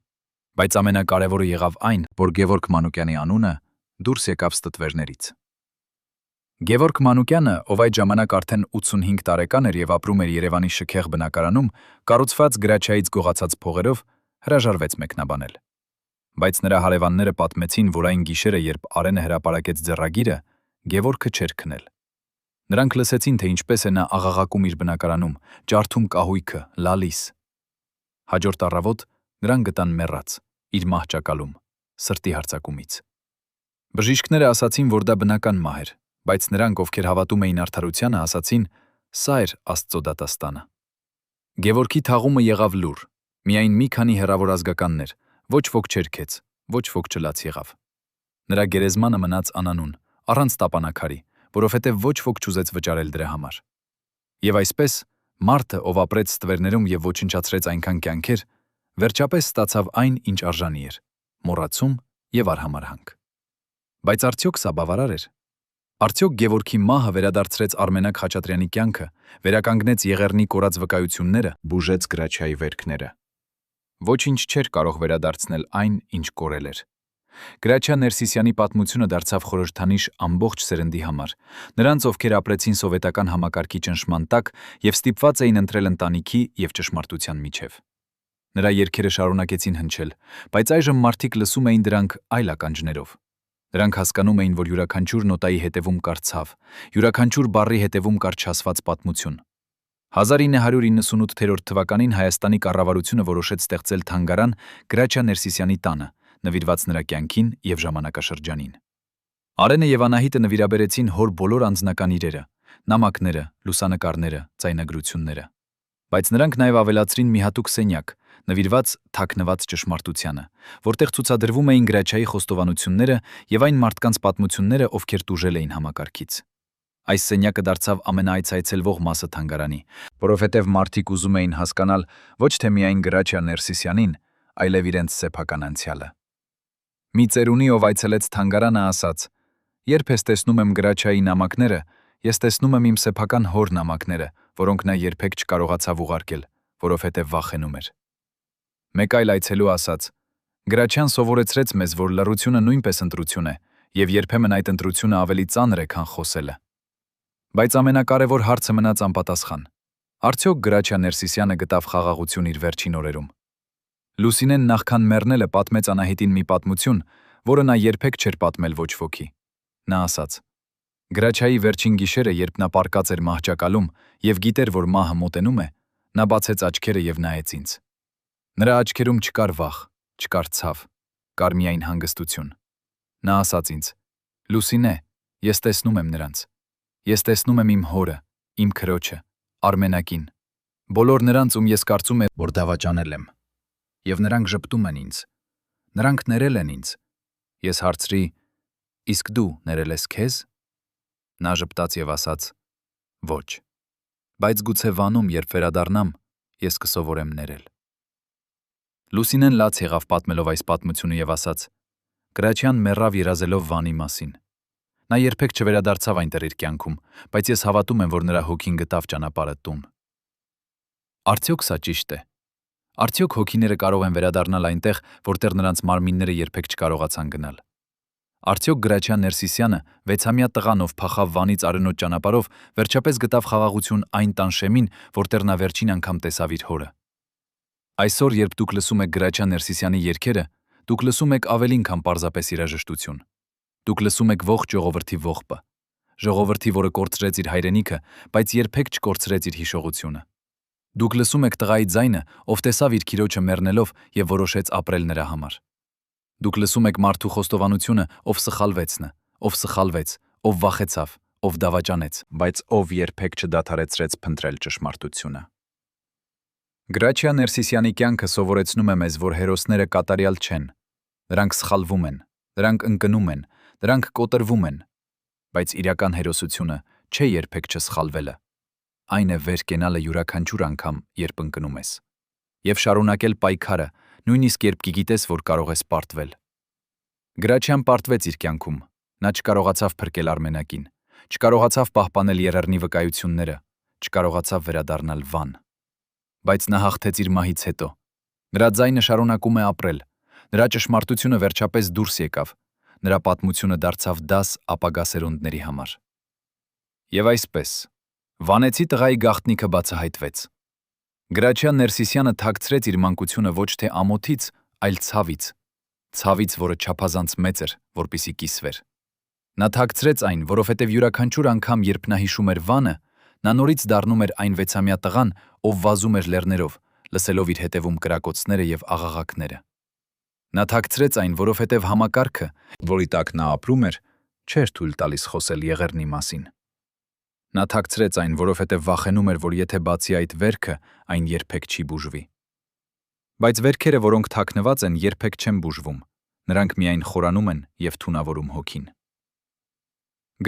Բայց ամենակարևորը եղավ այն, որ Գևորգ Մանուկյանի անունը դուրս եկավ ստվերներից։ Գևորգ Մանուկյանը, ով այդ ժամանակ արդեն 85 տարեկան էր եւ ապրում էր Երևանի շքեղ բնակարանում, կառուցված Գրաչյայից գողացած փողերով, հրաժարվեց մեկնաբանել։ Բայց նրա հարևանները պատմեցին, որ այն գիշերը, երբ Արենը հրապարակեց ձեռագիրը, Գևորգը չէր քնել։ Նրանք լսեցին, թե ինչպես է նա աղաղակում իր բնակարանում, ջարդում կահույքը, լալիս։ Հաջորդ առավոտ նրան գտան մեռած, իր մահճակալում, սրտի հարձակումից։ Բժիշկները ասացին, որ դա բնական մահ էր, բայց նրանք, ովքեր հավատում էին արդարությանը, ասացին. «Սա էր Աստծո դատաստանը»։ Գևորգի թաղումը եղավ լուռ, միայն մի քանի հեռավոր ազգականներ, ոչ ոք չէր քեց, ոչ ոք չլաց եղավ։ Նրա գերեզմանը մնաց անանուն, առանց տապանակարի, որովհետև ոչ ոք չուզեց վճարել դրա համար։ Եվ այսպես, մարդը, ով ապրեց ստվերներում եւ ոչնչացրեց այնքան կյանքեր, վերջապես ստացավ այն, ինչ արժանի էր՝ մոռացում եւ արհամարհանք։ Բայց արդյոք սա բավարար էր։ Արդյոք Գևորգի մահը վերադարձրեց Արմենակ Խաչատրյանի կյանքը, վերականգնեց Եղեռնի կորած վկայությունները, բուժեց Գրաչյայի վերքները։ Ոչինչ չէր կարող վերադարձնել այն, ինչ կորել էր։ Գրաչյա Ներսիսյանի պատմությունը դարձավ խորհրդանիշ ամբողջ սերնդի համար, նրանց, ովքեր ապրեցին սովետական համակարգի ճնշման տակ եւ ստիպված էին ընտրել ընտանիքի եւ ճշմարտության միջև։ Նրա երգերը շարունակեցին հնչել, բայց այժմ մարդիկ լսում էին դրանք այլ ականջներով։ Նրանք հասկանում էին, որ յուրաքանչյուր նոտայի հետևում կար ցավ, յուրաքանչյուր բառի հետևում կար չասված պատմություն։ 1998 թվականին Հայաստանի կառավարությունը որոշեց ստեղծել թանգարան Գրաչյա Ներսիսյանի տանը, նվիրված նրա կյանքին եւ ժամանակաշրջանին։ Արենը եւ Անահիտը նվիրաբերեցին հոր բոլոր անձնական իրերը, նամակները, լուսանկարները, ձայնագրությունները։ Բայց նրանք նաեւ ավելացրին մի հատուկ սենյակ, նվիրված թաքնված ճշմարտությանը, որտեղ ցուցադրվում էին Գրաչյայի խոստովանությունները եւ այն մարդկանց պատմությունները, ովքեր տուժել էին համակարգից։ Այս սենյակը դարձավ ամենաայցայցելվող մասը թանգարանի, որովհետև մարդիկ ուզում էին հասկանալ ոչ թե միայն Գրաչյա Ներսիսյանին, այլև իրենց սեփական անցյալը։ Մի ծերունի, ով այցելեց թանգարանը, ասաց. «Երբ ես տեսնում եմ Գրաչյայի նամակները, ես տեսնում եմ իմ սեփական հոր նամակները, որոնք նա երբեք չկարողացավ ուղարկել, որովհետև վախենում էր»։ Մեկ այլ այցելու ասաց. «Գրաչյան սովորեցրեց մեզ, որ լռությունը նույնպես ընտրություն է, եւ երբեմն այդ ընտրությունը ավելի ծանր է, քան խոսելը»։ Բայց ամենակարևոր հարցը մնաց անպատասխան։ Արդյոք Գրաչյա Ներսիսյանը գտավ խաղաղություն իր վերջին օրերում։ Լուսինեն նախքան մեռնելը պատմեց Անահիտին մի պատմություն, որը նա երբեք չէր պատմել ոչ ոքի։ Նա ասաց. «Գրաչյայի վերջին գիշերը, երբ նա պառկած էր մահճակալում եւ գիտեր, որ մահը մոտենում է, նա բացեց աչքերը եւ նայեց ինձ։ Նրա աչքերում չկար վախ, չկար ցավ, կար միայն հանգստություն։ Նա ասաց ինձ. «Լուսինե, ես տեսնում եմ նրանց։ Ես տեսնում եմ իմ հորը, իմ քրոջը, Արմենակին, բոլոր նրանց, ում ես կարծում եմ, որ դավաճանել եմ։ Եվ նրանք ժպտում են ինձ։ Նրանք ներել են ինձ։ Ես հարցրի. իսկ դու ներել ես քեզ»։ Նա ժպտաց եւ ասաց. «Ոչ, բայց գուցե վանում, երբ վերադառնամ, ես կսովորեմ ներել»։ Լուսինեն լաց եղավ պատմելով այս պատմությունը եւ ասաց. «Գրաչյան մեռավ երազելով վանի մասին։ Նա երբեք չվերադարձավ այնտեղ իր կյանքում, բայց ես հավատում եմ, որ նրա հոգին գտավ ճանապարհը տուն»։ Արդյոք սա ճիշտ է։ Արդյոք հոգիները կարող են վերադառնալ այնտեղ, որտեղ նրանց մարմինները երբեք չկարողացան գնալ։ Արդյոք Գրաչյան Ներսիսյանը 6-ամյա տղան, ով փախավ վանից արյունոտ ճանապարհով, վերջապես գտավ խաղաղություն այն տան շեմին, որտեղ նա վերջին անգամ տեսավ իր հորը։ Այսօր, երբ դուք լսում եք Գրաչյան Ներսիսյանի երգերը, դուք լսում եք ավելին, քան պարզապես երաժշտություն։ Դուք լսում եք ողջ ժողովրդի ողբը։ Ժողովրդի, որը կորցրեց իր հայրենիքը, բայց երբեք չկորցրեց իր հիշողությունը։ Դուք լսում եք տղայի ձայնը, ով տեսավ իր քիրոջը մեռնելով եւ որոշեց ապրել նրա համար։ Դուք լսում եք մարդու խոստովանությունը, ով սխալվեց, ով վախեցավ, ով դավաճանեց, բայց ով երբեք չդադարեցրեց փնտրել ճշմարտությունը։ Գրաչյա Ներսիսյանի կյանքը սովորեցնում է մեզ, որ հերոսները կատարյալ չեն։ Նրանք սխալվում են, նրանք ընկնում են, նրանք կոտրվում են, բայց իրական հերոսությունը չէ երբեք չսխալվելը։ Այն է վեր կենալը յուրաքանչյուր անգամ, երբ ընկնում ես, եւ շարունակել պայքարը, նույնիսկ երբ գիտես, որ կարող ես պարտվել։ Գրաչյան պարտվեց իր կյանքում, նա չկարողացավ փրկել Արմենակին, չկարողացավ պահպանել Եռեռնի վկայությունները, չկարողացավ վերադառնալ վան։ Բայց նա հաղթեց իր մահից հետո։ Նրա ձայնը շարունակում է ապրել, նրա ճշմարտությունը վերջապես դուրս եկավ, նրա պատմությունը դարձավ դաս ապագա սերունդների համար։ Եվ այսպես, վանեցի տղայի գաղտնիքը բացահայտվեց։ Գրաչյան Ներսիսյանը թաքցրեց իր մանկությունը ոչ թե ամոթից, այլ ցավից, որը չափազանց մեծ էր, որպեսզի կիսվեր։ Նա թաքցրեց այն, որովհետև յուրաքանչյուր անգամ, երբ նա հիշում էր վանը, նա նորից դառնում էր այն 6-ամյա տղան, ով վազում էր լեռներով, լսելով իր հետևում կրակոցները եւ աղաղակները։ Նա թաքցրեց այն, որովհետև համակարգը, որի տակ նա ապրում էր, չէր թույլ տալիս խոսել Եղեռնի մասին։ Նա թաքցրեց այն, որովհետև վախենում էր, որ եթե բացի այդ վերքը, այն երբեք չի բուժվի։ Բայց վերքերը, որոնք թաքնված են, երբեք չեն բուժվում, նրանք միայն խորանում են եւ թունավորում հոգին։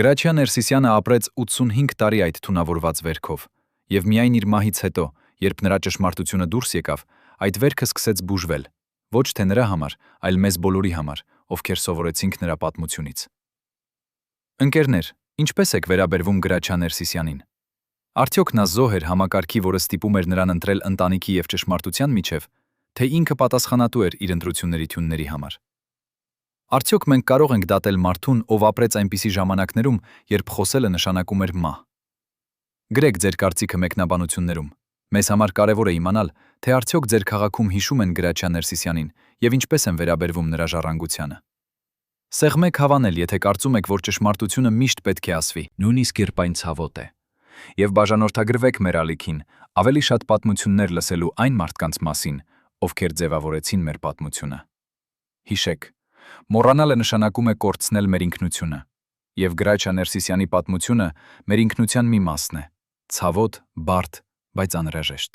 Գրաչյա Ներսիսյանը ապրեց 85 տարի այդ թունավորված վերքով, եւ միայն իր մահից հետո, երբ նրա ճշմարտությունը դուրս եկավ, այդ վերքը սկսեց բուժվել, ոչ թե նրա համար, այլ մեզ բոլորի համար, ովքեր սովորեցինք նրա պատմությունից։ Ընկերներ, ինչպես եք վերաբերվում Գրաչյա Ներսիսյանին։ Արդյոք նա զոհ էր համակարգի, որը ստիպում էր նրան ընտրել ընտանիքի եւ ճշմարտության միջև, թե ինքը պատասխանատու էր իր ընտրությունների թյունների համար։ Արդյոք մենք կարող ենք դատել մարդուն, ով ապրեց այնպիսի ժամանակներում, երբ խոսելը նշանակում էր մահ։ Գրեք ձեր կարծիքը մեկնաբանություններում։ Մեզ համար կարևոր է իմանալ, թե արդյոք ձեր քաղաքում հիշում են Գրաչյա Ներսիսյանին եւ ինչպես են վերաբերվում նրա ժառանգությանը։ Սեղմեք հավանել, եթե կարծում եք, որ ճշմարտությունը միշտ պետք է ասվի, նույնիսկ երբ այն ցավոտ է։ Եվ բաժանորդագրվեք մեր ալիքին ավելի շատ պատմություններ լսելու այն մարդկանց մասին, ովքեր ձևավորեցին մեր պատմությունը։ Հիշեք, մոռանալը նշանակում է կորցնել մեր ինքնությունը, եւ Գրաչյա Ներսիսյանի պատմությունը մեր ինքնության մի մասն է, ցավոտ, բարդ, բայց անհրաժեշտ։